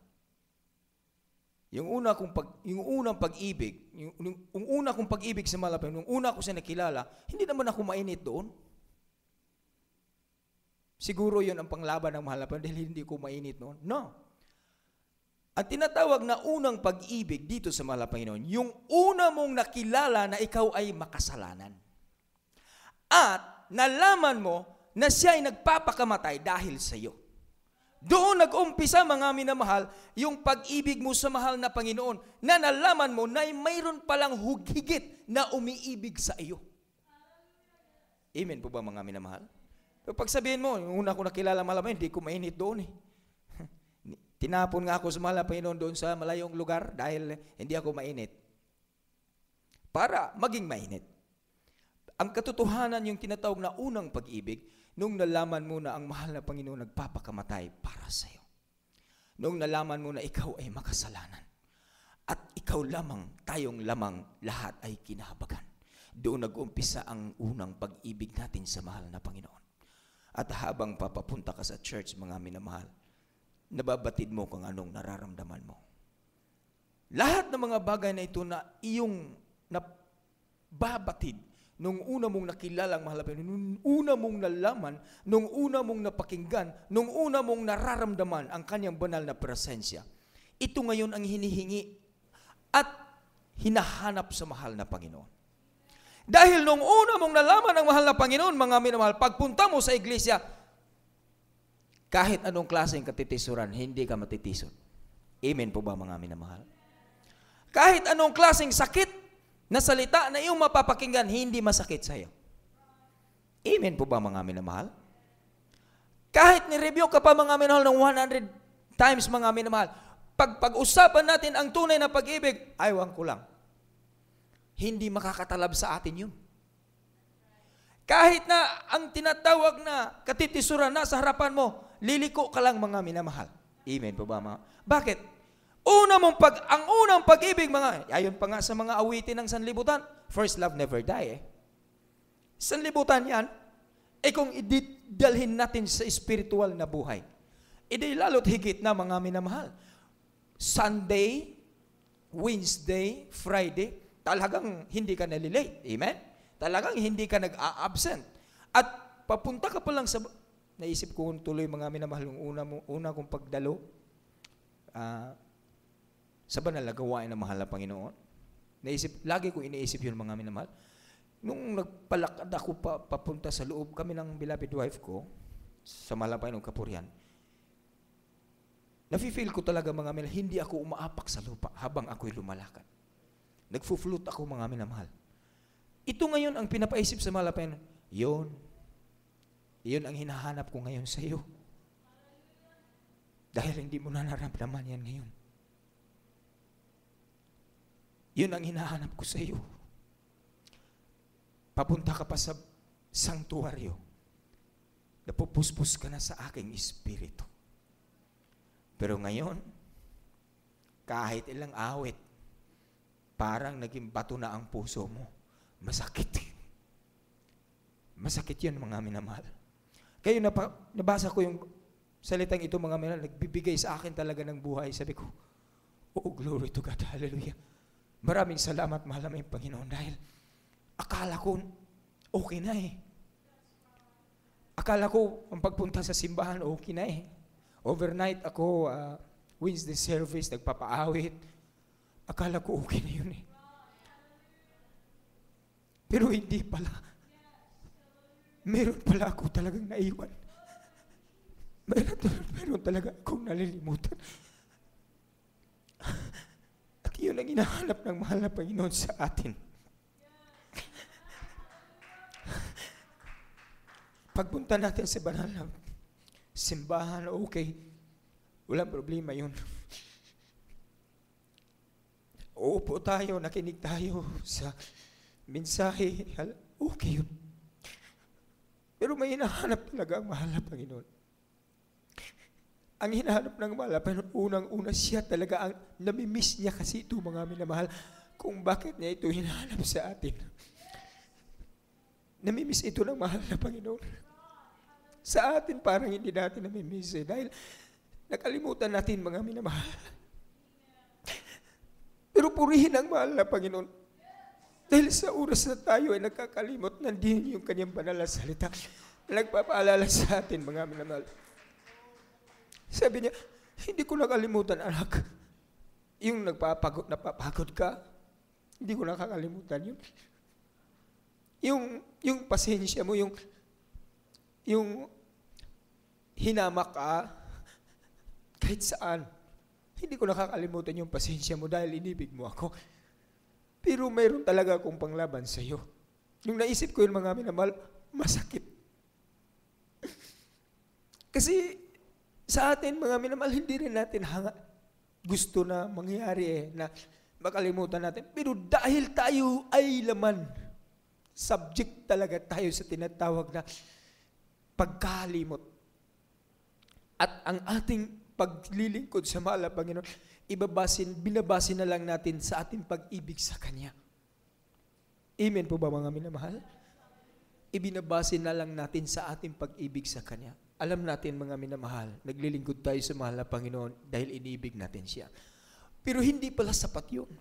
yung unang pag-ibig, yung una kong pag-ibig sa mahal na Panginoon, nung una ko siya nakilala, hindi naman ako mainit doon. Siguro yun ang panglaban ng mahal na Panginoon dahil hindi ko mainit noon. No. Ang tinatawag na unang pag-ibig dito sa mahal na Panginoon, yung una mong nakilala na ikaw ay makasalanan. At nalaman mo na siya ay nagpapakamatay dahil sa iyo. Doon nag-umpisa, mga minamahal, yung pag-ibig mo sa mahal na Panginoon na nalaman mo na mayroon palang higit na umiibig sa iyo. Amen po ba, mga minamahal? Pero pag sabihin mo, yung una ko nakilala mahal na Panginoon, hindi ko mainit doon eh. Tinapon nga ako sa mahal na Panginoon doon sa malayong lugar dahil hindi ako mainit. Para maging mainit. Ang katotohanan yung tinatawag na unang pag-ibig, nung nalaman mo na ang mahal na Panginoon nagpapakamatay para sa iyo. Nung nalaman mo na ikaw ay makasalanan. At ikaw lamang, tayong lamang, lahat ay kinahabagan. Doon nag-umpisa ang unang pag-ibig natin sa mahal na Panginoon. At habang papapunta ka sa church, mga minamahal, nababatid mo kung anong nararamdaman mo. Lahat ng mga bagay na ito na iyong nababatid nung una mong nakilala ang mahal na Panginoon, nung una mong nalaman, nung una mong napakinggan, nung una mong nararamdaman ang kanyang banal na presensya. Ito ngayon ang hinihingi at hinahanap sa mahal na Panginoon. Dahil nung una mong nalaman ang mahal na Panginoon, mga minamahal, pagpunta mo sa iglesia, kahit anong klaseng katitisuran, hindi ka matitisod. Amen po ba, mga minamahal? Kahit anong klaseng sakit na salita na iyong mapapakinggan, hindi masakit sa iyo. Amen po ba, mga minamahal? Kahit ni-review ka pa, mga minamahal, ng 100 times, mga minamahal, pag-usapan natin ang tunay na pag-ibig, aywan ko lang, hindi makakatalab sa atin yun. Kahit na ang tinatawag na katitisuran na sa harapan mo, liliko ka lang, mga minamahal. Amen po ba, mga? Bakit? Ang unang pag-ibig, mga, ayon pa nga sa mga awitin ng sanlibutan, first love never die. Sanlibutan yan, kung ididalhin natin sa spiritual na buhay, lalo't higit na, mga minamahal. Sunday, Wednesday, Friday, talagang hindi ka nalilate. Amen? Talagang hindi ka nag-a-absent. At papunta ka pa lang sa, naisip ko tuloy, mga minamahal, yung una kong pagdalo, sa banal na gawain ng mahal na Panginoon. Lagi ko iniisip yun, mga minamahal. Nung nagpalakad ako papunta sa loob kami ng beloved wife ko, sa mahal na Panginoon Kapurian, nafe-feel ko talaga, mga minamahal, hindi ako umaapak sa lupa habang ako'y lumalakad. Nagfufloat ako, mga minamahal. Ito ngayon ang pinapaisip sa mahal na Panginoon. Yun ang hinahanap ko ngayon sa iyo. Dahil hindi mo na naramdaman yan ngayon. Yun ang hinahanap ko sa iyo. Papunta ka pa sa sanktuaryo. Napupuspos ka na sa aking espiritu. Pero ngayon, kahit ilang awit, parang naging bato na ang puso mo. Masakit. Masakit yun, mga minamahal. Kaya nabasa ko yung salitang ito, mga minamahal, nagbibigay sa akin talaga ng buhay. Sabi ko, oh, glory to God, hallelujah. Maraming salamat, mahal na Panginoon, dahil akala ko okay na eh. Akala ko ang pagpunta sa simbahan okay na eh. Overnight ako, Wednesday service, nagpapaawit. Akala ko okay na yun eh. Pero hindi pala. Meron pala ako talagang naiwan. Meron talaga akong nalilimutan. At yun ang hinahanap ng mahal na Panginoon sa atin. Pagpunta natin sa banal na simbahan, okay. Walang problema yun. Uupo tayo, nakinig tayo sa mensahe, okay yun. Pero may hinahanap talaga ang mahal na Panginoon. Ang hinahanap ng mahal na Panginoon, unang-una siya talaga ang namimiss niya kasi ito, mga minamahal, kung bakit niya ito hinahanap sa atin. Namimiss ito ng mahal na Panginoon. Sa atin parang hindi natin namimiss eh, dahil nakalimutan natin, mga minamahal. Pero purihin ang mahal na Panginoon. Dahil sa oras na tayo ay nakakalimot, nandiyan yung kanyang banal na salita na nagpapaalala sa atin, mga minamahal. Sabi niya, hindi ko nakalimutan, anak, Yung napapagod ka, hindi ko nakakalimutan yun. Yung pasensya mo, yung hinamak ka, kahit saan, hindi ko nakakalimutan yung pasensya mo dahil inibig mo ako. Pero mayroon talaga akong panglaban sa iyo. Yung naisip ko yun, mga minamahal, masakit. Kasi sa atin, mga minamahal, hindi rin natin gusto na mangyari na makalimutan natin. Pero dahil tayo ay laman, subject talaga tayo sa tinatawag na pagkalimot. At ang ating paglilingkod sa mahal na Panginoon, binabasin na lang natin sa ating pag-ibig sa Kanya. Amen po ba, mga minamahal? Ibinabasin na lang natin sa ating pag-ibig sa Kanya. Alam natin, mga minamahal, naglilingkod tayo sa mahal na Panginoon dahil inibig natin siya. Pero hindi pala sapat yun.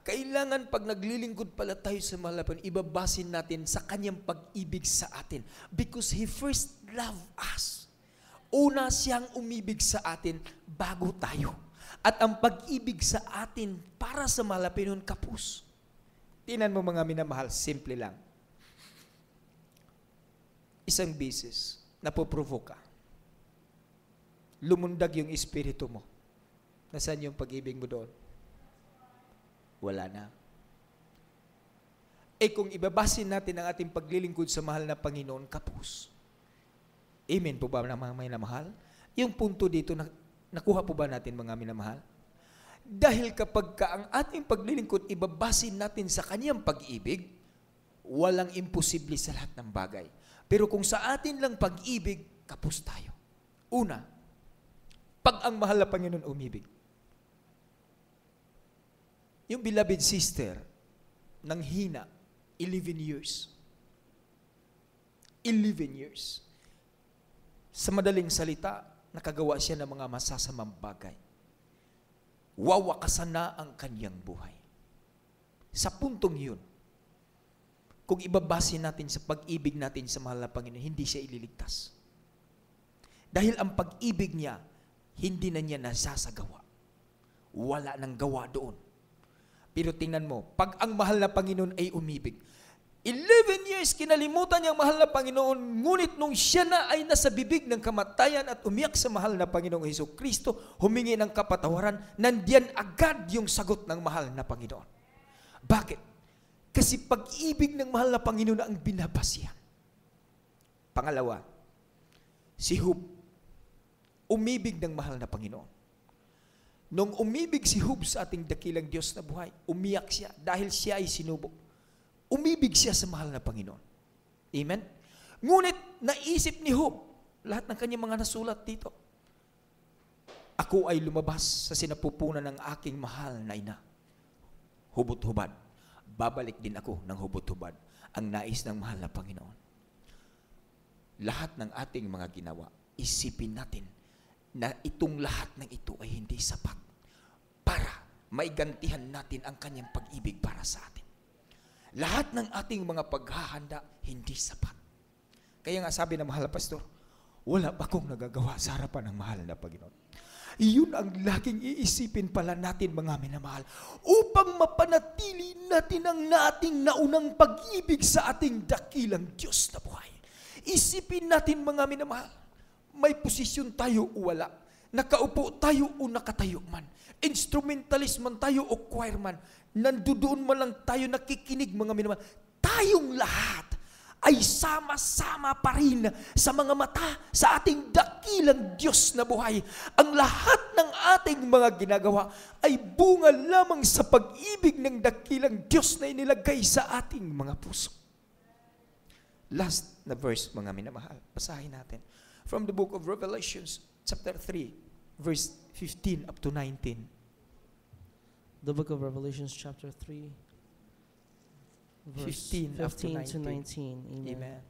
Kailangan pag naglilingkod pala tayo sa mahal na Panginoon, ibabasin natin sa Kanyang pag-ibig sa atin. Because He first loved us. Una siyang umibig sa atin bago tayo. At ang pag-ibig sa atin para sa mahal na Panginoon kapos. Tingnan mo, mga minamahal, simple lang. Isang bisis, napoprovoke ka. Lumundag yung espiritu mo. Nasaan yung pag-ibig mo doon? Wala na. Kung ibabasin natin ang ating paglilingkod sa mahal na Panginoon, kapos. Amen po ba, mga minamahal? Yung punto dito, nakuha po ba natin, mga minamahal? Dahil kapag ang ating paglilingkod, ibabasin natin sa Kanyang pag-ibig, walang imposible sa lahat ng bagay. Pero kung sa atin lang pag-ibig, kapos tayo. Una, pag ang mahal na Panginoon umibig. Yung beloved sister, nang hina, 11 years. 11 years. Sa madaling salita, nakagawa siya ng mga masasamang bagay. Wawakasan na ang kanyang buhay. Sa puntong yun, kung ibabasin natin sa pag-ibig natin sa mahal na Panginoon, hindi siya ililigtas. Dahil ang pag-ibig niya, hindi na niya nasasagawa. Wala nang gawa doon. Pero tingnan mo, pag ang mahal na Panginoon ay umibig, 11 years kinalimutan niya ang mahal na Panginoon, ngunit nung siya na ay nasa bibig ng kamatayan at umiyak sa mahal na Panginoong Hesukristo, humingi ng kapatawaran, nandiyan agad yung sagot ng mahal na Panginoon. Bakit? Kasi pag-ibig ng mahal na Panginoon ang binabasihan. Pangalawa, si Job, umibig ng mahal na Panginoon. Nung umibig si Job sa ating dakilang Diyos na buhay, umiyak siya dahil siya ay sinubok. Umibig siya sa mahal na Panginoon. Amen? Ngunit, naisip ni Job, lahat ng kanyang mga nasulat dito, ako ay lumabas sa sinapupunan ng aking mahal na ina. Hubot-hubad. Babalik din ako ng hubot-hubad. Ang nais ng mahal na Panginoon. Lahat ng ating mga ginawa, isipin natin na itong lahat ng ito ay hindi sapat para maigantihan natin ang kanyang pag-ibig para sa atin. Lahat ng ating mga paghahanda, hindi sapat. Kaya nga sabi ng mahal na pastor, wala pa akong nagagawa sa harapan ng mahal na Panginoon. Iyon ang laging iisipin pala natin, mga minamahal, upang mapanatili natin ang nating naunang pag-ibig sa ating dakilang Diyos na buhay. Isipin natin, mga minamahal, may posisyon tayo o wala. Nakaupo tayo o nakatayo man. Instrumentalist man tayo o choir man. Nandoon man lang tayo nakikinig, mga minamahal. Tayong lahat ay sama-sama pa rin sa mga mata sa ating dakilang Diyos na buhay. Ang lahat ng ating mga ginagawa ay bunga lamang sa pag-ibig ng dakilang Diyos na inilagay sa ating mga puso. Last na verse, mga minamahal. Basahin natin. From the book of Revelations, chapter 3, verse 15 up to 19. The book of Revelations, chapter 3, verse 15 up to 15 to 19. Amen. Amen.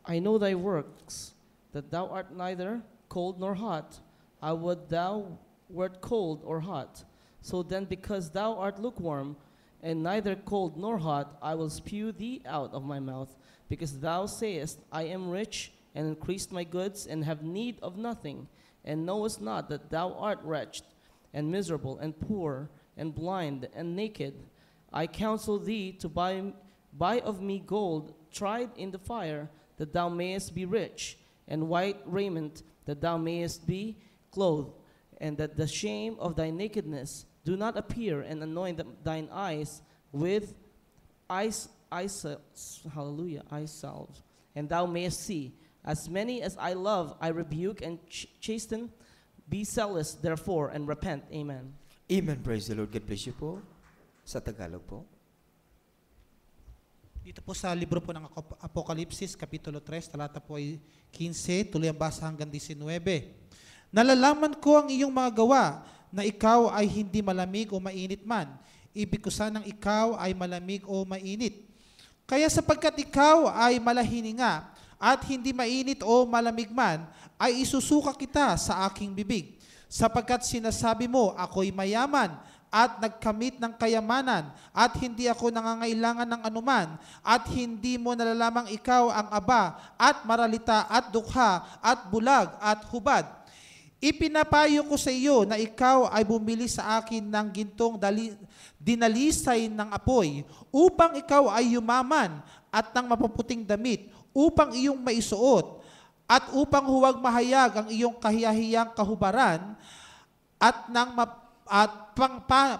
I know thy works, that thou art neither cold nor hot. I would thou wert cold or hot. So then, because thou art lukewarm, and neither cold nor hot, I will spew thee out of my mouth. Because thou sayest, I am rich, and increased my goods, and have need of nothing, and knowest not that thou art wretched, and miserable, and poor, and blind, and naked? I counsel thee to buy of me gold tried in the fire, that thou mayest be rich, and white raiment, that thou mayest be clothed, and that the shame of thy nakedness do not appear, and anoint thine eyes with eye salve, and thou mayest see. As many as I love, I rebuke and chasten. Be zealous, therefore, and repent. Amen. Amen. Praise the Lord. God bless you po. Sa Tagalog po. Dito po sa libro po ng Apokalipsis, Kapitulo 3, talata po ay 15, tuloy ang basa hanggang 19. Nalalaman ko ang iyong mga gawa, na ikaw ay hindi malamig o mainit man. Ibig ko sanang ikaw ay malamig o mainit. Kaya sapagkat ikaw ay malahininga at hindi mainit o malamig man, ay isusuka kita sa aking bibig. Sapagkat sinasabi mo, ako'y mayaman at nagkamit ng kayamanan at hindi ako nangangailangan ng anuman at hindi mo nalalamang ikaw ang aba at maralita at dukha at bulag at hubad. Ipinapayo ko sa iyo na ikaw ay bumili sa akin ng gintong dinalisay ng apoy upang ikaw ay yumaman at ng mapuputing damit upang iyong maisuot at upang huwag mahayag ang iyong kahiyahiyang kahubaran at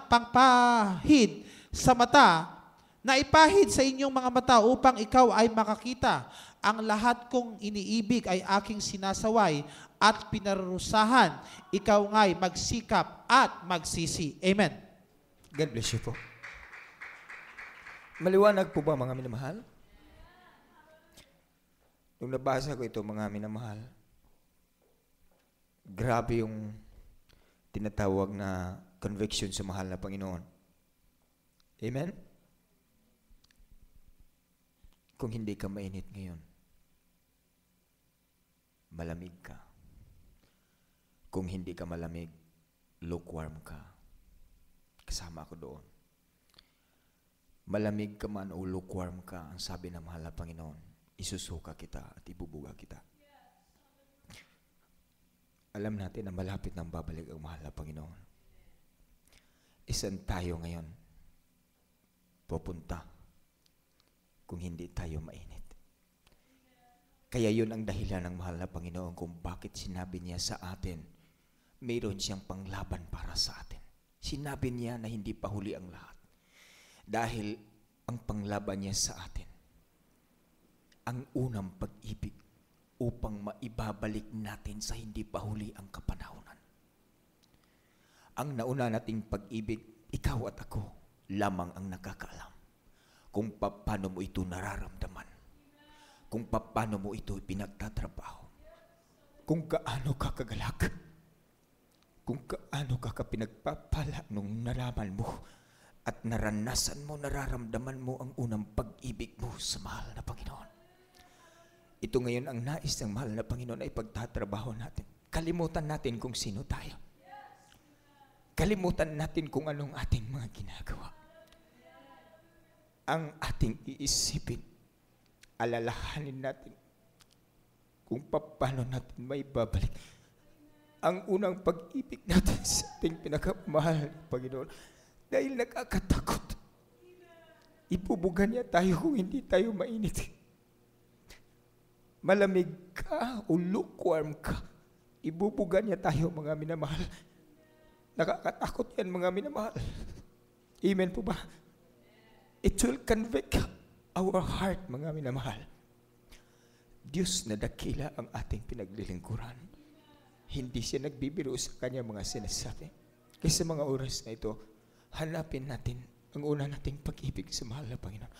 pangpahid sa mata na ipahid sa inyong mga mata upang ikaw ay makakita. Ang lahat kong iniibig ay aking sinasaway at pinarusahan. Ikaw nga'y magsikap at magsisi. Amen. God bless you po. Maliwanag po ba mga minamahal? Nung nabasa ko ito mga minamahal, grabe yung tinatawag na conviction sa mahal na Panginoon. Amen? Kung hindi ka mainit ngayon, malamig ka. Kung hindi ka malamig, lukewarm ka. Kasama ako doon. Malamig ka man o lukewarm ka, ang sabi ng mahal na Panginoon, isusuka kita at ibubuga kita. Alam natin na malapit nang babalik ang mahal na Panginoon. Isan tayo ngayon pupunta kung hindi tayo mainit. Kaya yun ang dahilan ng mahal na Panginoon kung bakit sinabi niya sa atin, mayroon siyang panglaban para sa atin. Sinabi niya na hindi pa huli ang lahat. Dahil ang panglaban niya sa atin, ang unang pag-ibig upang maibabalik natin sa hindi pa huli ang kapanahunan. Ang nauna nating pag-ibig, ikaw at ako lamang ang nakakaalam kung paano mo ito nararamdaman, kung paano mo ito pinagtatrabaho, kung gaano ka kagalak, kung gaano ka kapinagpapala nung nalaman mo at naranasan mo, nararamdaman mo ang unang pag-ibig mo sa mahal na Panginoon. Ito ngayon ang nais ng mahal na Panginoon ay pagtatrabaho natin. Kalimutan natin kung sino tayo. Kalimutan natin kung anong ating mga ginagawa. Ang ating iisipin, alalahanin natin kung paano natin may babalik ang unang pag-ibig natin sa ating pinakamahal na Panginoon. Dahil nakakatakot. Ipubugan niya tayo kung hindi tayo mainit. Malamig ka o lukewarm ka, ibubugan niya tayo mga minamahal. Nakakatakot yan mga minamahal. Amen po ba? It will convict our heart mga minamahal. Diyos na dakila ang ating pinaglilingkuran. Hindi siya nagbibiro sa kanya mga sinasabi. Kaya sa mga oras na ito, hanapin natin ang una nating pag-ibig sa mahal na Panginoon.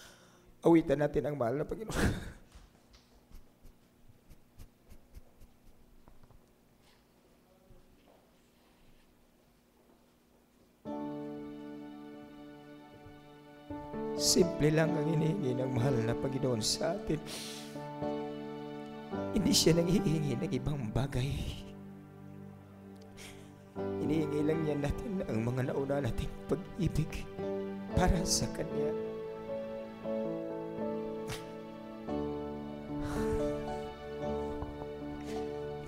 Awitan natin ang mahal na Panginoon. Simple lang ang hinihingi ng mahal na Panginoon sa atin. Hindi siya nanghihingi ng ibang bagay. Hinihingi lang niya natin ang mga nauna nating pag-ibig para sa Kanya.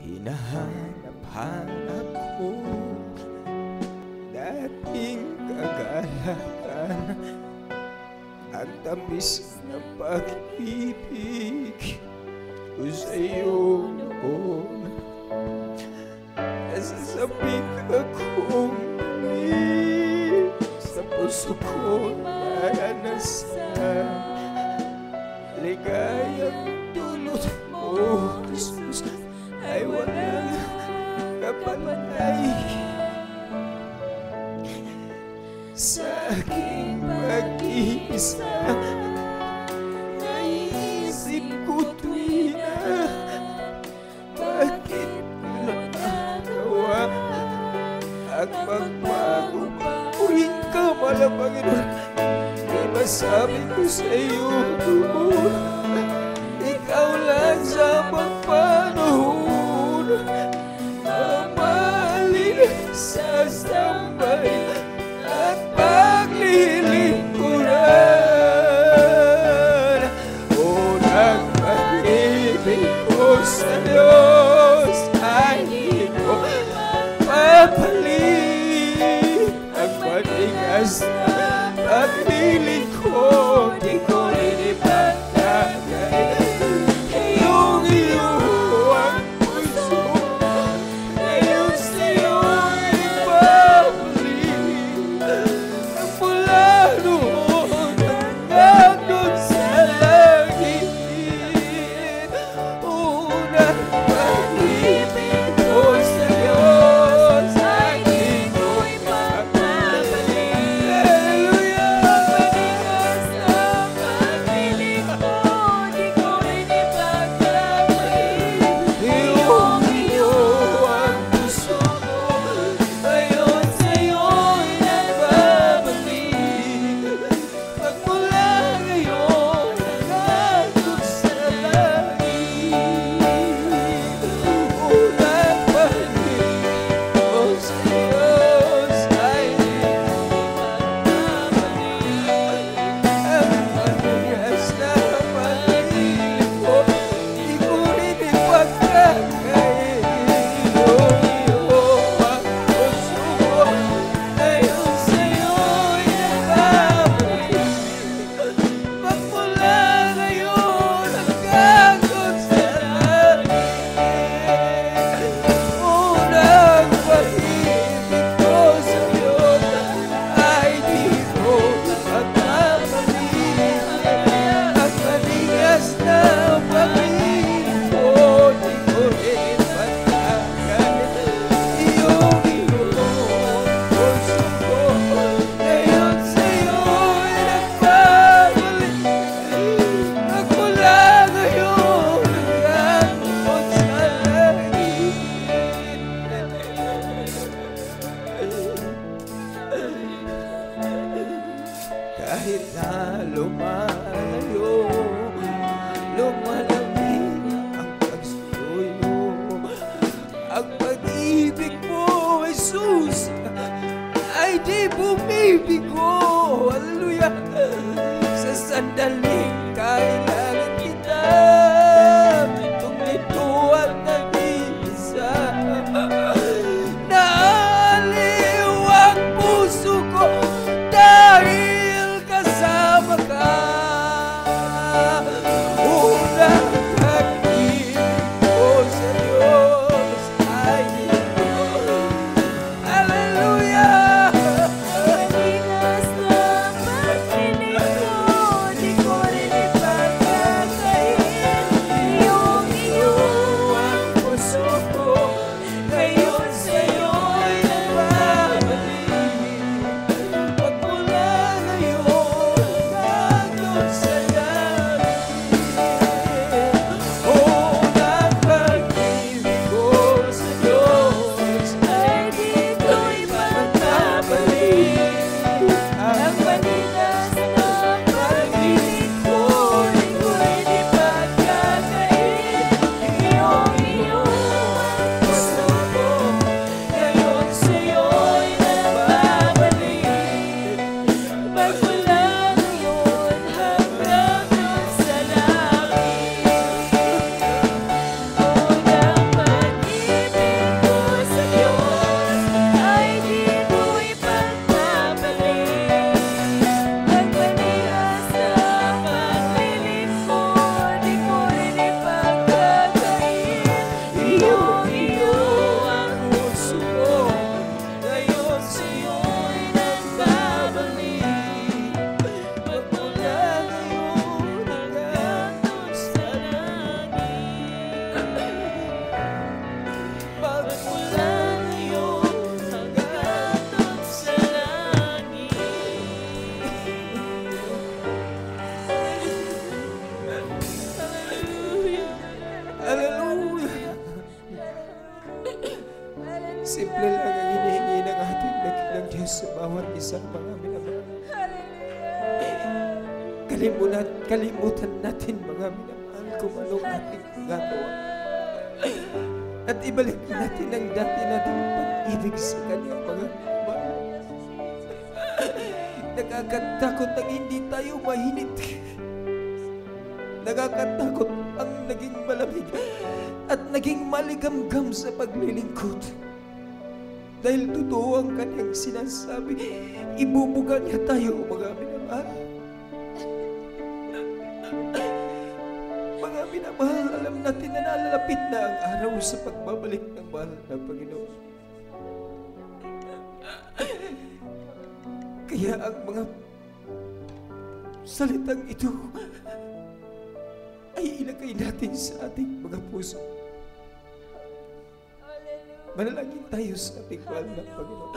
Hinahanap-hanap kagalakan, ang tamis na pag-ibig ko sa iyo noon. Nasasabik akong muli sa puso ko naranasan. Ligayang dulot mo, Jesus, ay walang kapantay. Sa aking pag-iisa, naisip ko tuwina, bakit mo nagawa at magbago ulit ka, mahal na Panginoon. Di ba sabi ko sa iyo doon, ikaw lang sa pagpanahon, mamahalin sa tambay at paglilingkuran. Unang pag-ibig ko sa Diyos ay di ko papalit. Ang matigas na pag-ibig ko, di ko rin ipagkakay. Iyong iyo ang puso, ngayon sa'yo'y ibabalik. Ang mula noon hanggang doon sa langit. Unang pag-ibig ko sa Diyos ay di ko ipagkakay. Hallelujah! Manigas na pag-ibig ko, di ko rin ipagkakay. Iyong iyo ang puso ko, ngayon sa'yo'y nagbabalik. Magmula ngayon hanggang doon sa langit. Unang pag-ibig ko sa Diyos ay di ko ipagkakay. Ang matigas na pag-ibig ko, di ko rin ipagkakay. Iyong iyo ang puso ko, ngayon sa'yo'y nagbabalik. Magmula ngayon hanggang doon sa langit. Unang pag-ibig ko sa Diyos ay di ko magpapabalik. Ang matigas na pag-ibig ko, di ko rin ipagkakay. Iyong iyo ang puso ko, ngayon sa'yo'y nagbabalik. Magmula ngayon hanggang doon sa langit. Kahit na lumalayo, lumalamig ang pagsuyo, ang pag-ibig mo, Jesus, ay di bumibigo. Hallelujah! Sa sandaling kailangan kita, itong nito at nag-iisa. Naaliw ang puso ko dahil kasama ka. Unang pag-ibig ko sa Diyos ay di ko. Hallelujah! Manigas na pag-ibig ko, di ko rin ipagkakay. Iyong iyo ang puso ko, ngayon sa'yo'y nagbabalik. Magmula ngayon hanggang doon sa langit. Unang pag-ibig ko sa Diyos ay di ko ipagkakabalik. Ang manigas na pag-ibig ko, di ko rin ipagkakay. Iyong iyo ang puso ko, ngayon sa'yo'y nagbabalik. Magmula ngayon hanggang doon sa langit. Unang pag-ibig ko sa Diyos ay di ko ipagkakabalik. kalimutan natin mga minamahal kung anong ating gagawa. At ibalik natin ang dati nating pag-ibig sa Kanya, mga minamahal. Nakakatakot ang hindi tayo mahinit. Nakakatakot ang naging malamig at naging maligamgam sa paglilingkod. Dahil totoo ang Kanyang sinasabi, ibubuga niya tayo, mga minamahal. Mga minamahal, alam natin na nalalapit na ang araw sa pagbabalik ng mahal na Panginoon. Kaya ang mga salitang ito ay ilagay natin sa ating mga puso. Manalangin tayo sa ating mahal na Panginoon.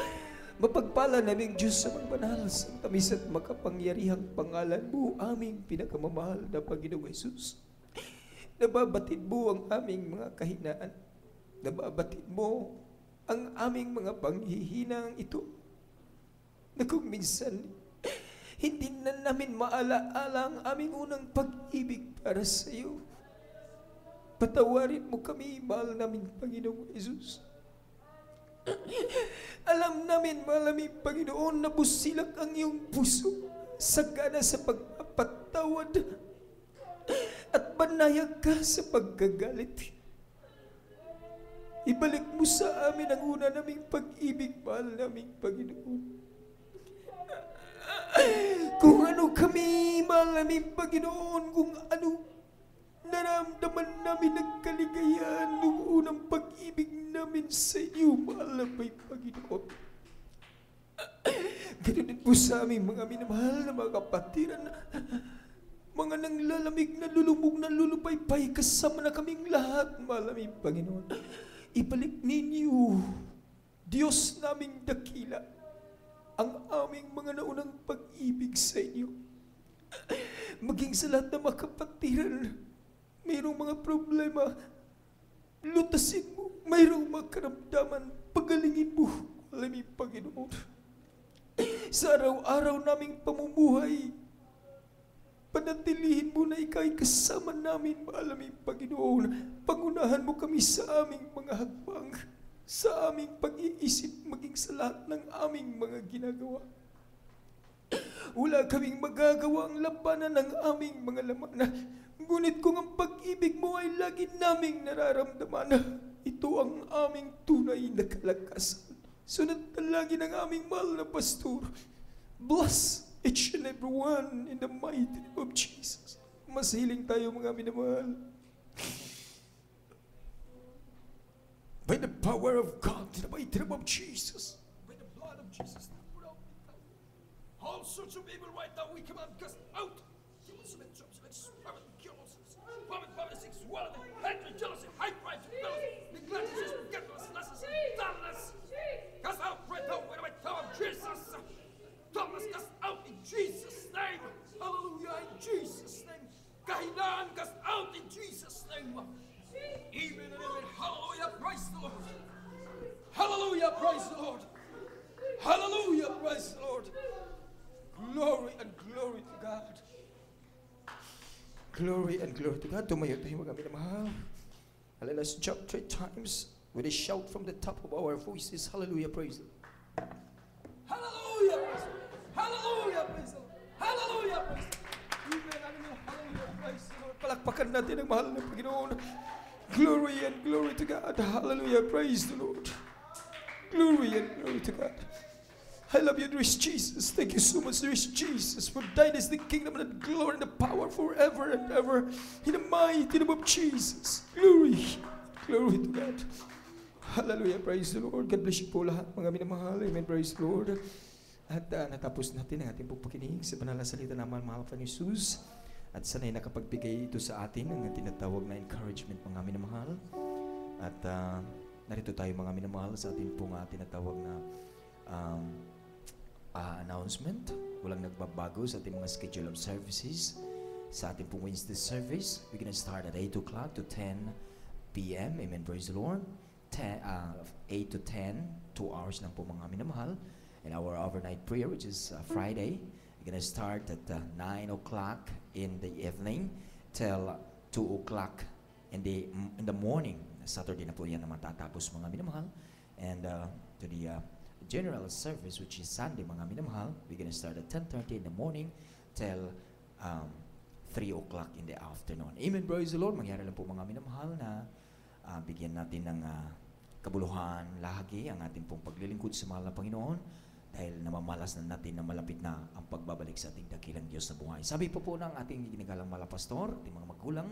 Mapagpala naming Diyos sa magbanal, sa tamis at makapangyarihang pangalan mo, aming pinakamamahal na Panginoong Jesus. Nababatid mo ang aming mga kahinaan. Nababatid mo ang aming mga panghihinang ito. Na kung minsan, hindi na namin maalaala ang aming unang pag-ibig para sa iyo. Patawarin mo kami, mahal namin Panginoong Jesus. Alam namin, mahal namin Panginoon, na busilak ang iyong puso, sagana sa pagpapatawad, at banayag ka sa pagkagalit. Ibalik mo sa amin ang una naming pag-ibig, mahal naming Panginoon. Kung ano kami, mahal naming Panginoon, kung ano naramdaman namin ng kaligayahan nung unang pag-ibig namin sa iyo, mahal na may Panginoon. Ganun din po sa aming mga minamahal na mga kapatiran, mga nanglalamig na lulubog na lulupaypay, kasama na kaming lahat, mahal na may Panginoon. Ibalik ninyo, Diyos naming dakila, ang aming mga naunang pag-ibig sa inyo. Maging sa lahat ng mga kapatiran, mayroong mga problema, lutasin mo. Mayroong mga karamdaman, pagalingin mo, alaming Panginoon. Sa araw-araw naming pamumuhay, panatilihin mo na ikaw'y kasama namin, alaming Panginoon. Pangunahan mo kami sa aming mga hakbang, sa aming pag-iisip, maging sa lahat ng aming mga ginagawa. Wala kaming magagawa ang labanan ng aming mga laman. Ngunit kung ang pag-ibig mo ay lagi naming nararamdaman, ito ang aming tunay na kalakasan. So natalangin ang aming mahal na pastor. Bless each and every one in the mighty name of Jesus. Masiling tayo mga minamahal. By the power of God, in the mighty name of Jesus, by the blood of Jesus, all sorts of evil right now, we command cast out. Sexuality, hatred, jealousy, high pride, neglect, forgetfulness, dullness. Cast out right now in the mighty name of Jesus. Dullness, cast out in Jesus' name. Hallelujah, in Jesus' name. Kahinaan, cast out in Jesus' name. Even and even, hallelujah, praise the Lord. Hallelujah, praise the Lord. Hallelujah, praise the Lord. Glory and glory to God. Glory and glory to God. Tumayo tayo mga minamahal. Let us jump 3 times with a shout from the top of our voices. Hallelujah, praise the Lord. Hallelujah, praise the Lord. Hallelujah, praise the Lord. Hallelujah, praise the Lord. Hallelujah, praise the Lord. Palakpakan natin ang mahal na Panginoon. Glory and glory to God. Hallelujah, praise the Lord. Glory and glory to God. I love you, dearest Jesus. Thank you so much, dearest Jesus, for thine is the kingdom and the glory and the power forever and ever. In the mighty name of Jesus. Glory. Glory to God. Hallelujah. Praise the Lord. God bless you po lahat, mga minamahal. Amen. Praise the Lord. At natapos natin ang ating pagpakinig sa banal na salita naman, mahal pa ni Jesus. At sana'y nakapagbigay ito sa atin ng tinatawag na encouragement, mga minamahal. At narito tayo, mga minamahal, sa ating pong tinatawag na announcement. Walang nagbabago sa ating mga schedule of services. Sa ating pong Wednesday service, we're gonna start at 8 o'clock to 10 p.m. Amen, praise the Lord. 8 to 10, 2 hours lang po, mga minamahal. And our overnight prayer, which is Friday, We're gonna start at 9 o'clock in the evening till 2 o'clock in the morning. Saturday na po yan na matatapos, mga minamahal. And to the general service, which is Sunday, mga minamahal, we're gonna start at 10:30 in the morning till 3 o'clock in the afternoon. Amen, praise the Lord. Mangyari lang po, mga minamahal, na bigyan natin ng kabuluhan lagi ang ating pong paglilingkod sa mahal na Panginoon, dahil namamalas na natin na malapit na ang pagbabalik sa ating dakilang Diyos na buhay. Sabi po ng ating ginagalang malapastor, ating mga magulang,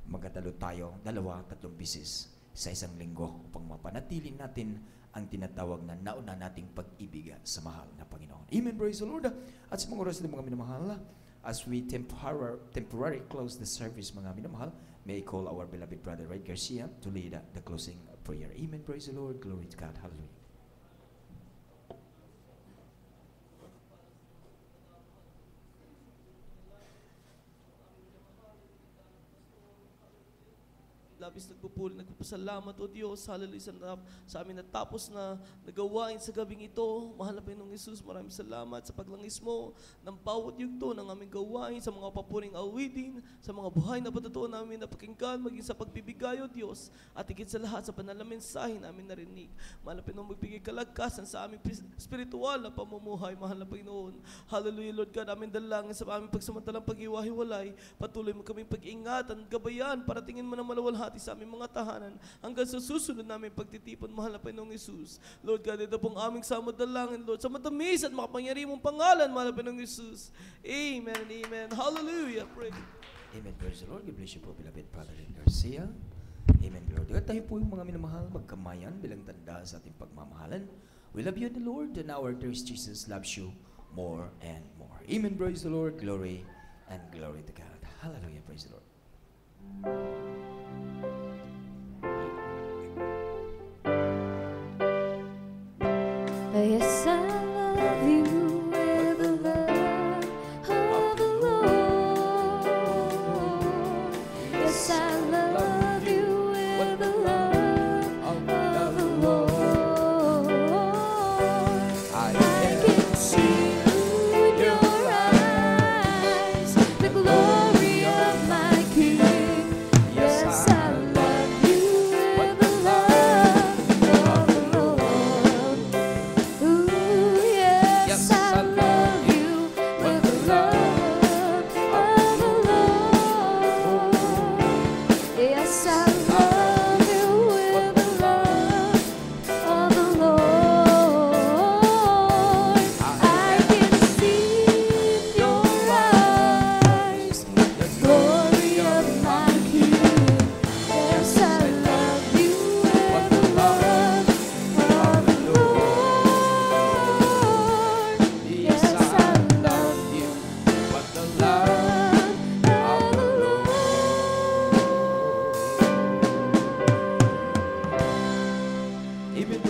magdadalo tayo 2-3 bisis sa isang linggo upang mapanatili natin ang tinatawag na nauna nating pag-ibig sa mahal na Panginoon. Amen, praise the Lord. At sa mga oras ng mga minamahal, as we temporarily close the service, mga minamahal, may I call our beloved brother Red Garcia to lead the closing prayer. Amen, praise the Lord, glory to God, hallelujah. Labis nagpupuri, nagpapasalamat, O Diyos, hallelujah, sa amin natapos na nagawain sa gabing ito. Mahal na Panginoong Jesus, maraming salamat sa paglangis mo ng bawat yugto ng aming gawain, sa mga papuring awitin, sa mga buhay na patutuo namin na pakinggan, maging sa pagbibigay, O Diyos, at higit sa lahat sa banal na mensahe namin narinig. Mahal na Panginoon, magbigay kalagkasan sa aming spiritual na pamumuhay, mahal na Panginoon. Hallelujah, Lord God, aming dalangin sa aming pagsamantalang pag-iwahiwalay. Patuloy mo kaming pag-ingatan, gabayan, para tingin mo na malawalhati sa aming mga tahanan hanggang sa susunod namin pagtitipon, mahal na Panginoong Jesus. Lord God, ito pong aming samod dalangin, Lord, sa matamis at makapangyari mong pangalan, mahal na Panginoong Jesus. Amen and amen. Hallelujah. Pray. Amen, praise the Lord. God bless you po, beloved Brother Garcia. Amen, Lord. At tayo po yung mga minamahal, magkamayan bilang tanda sa ating pagmamahalan. We love you, the Lord, and our dearest Jesus loves you more and more. Amen, praise the Lord. Glory and glory to God. Hallelujah, praise the Lord. Yes, I love you with the love of the Lord. Yes, I love you with the love of the Lord. I can see in your eyes the glory of my King. Yes, I love you with the love of the Lord. Ooh, yes, I love you with the love of the Lord. Yes, I love you with the love of the Lord. I can see in your eyes the glory of my King. Yes, I love you with the love of the Lord. Yes, I love you with the love of the Lord. Amen,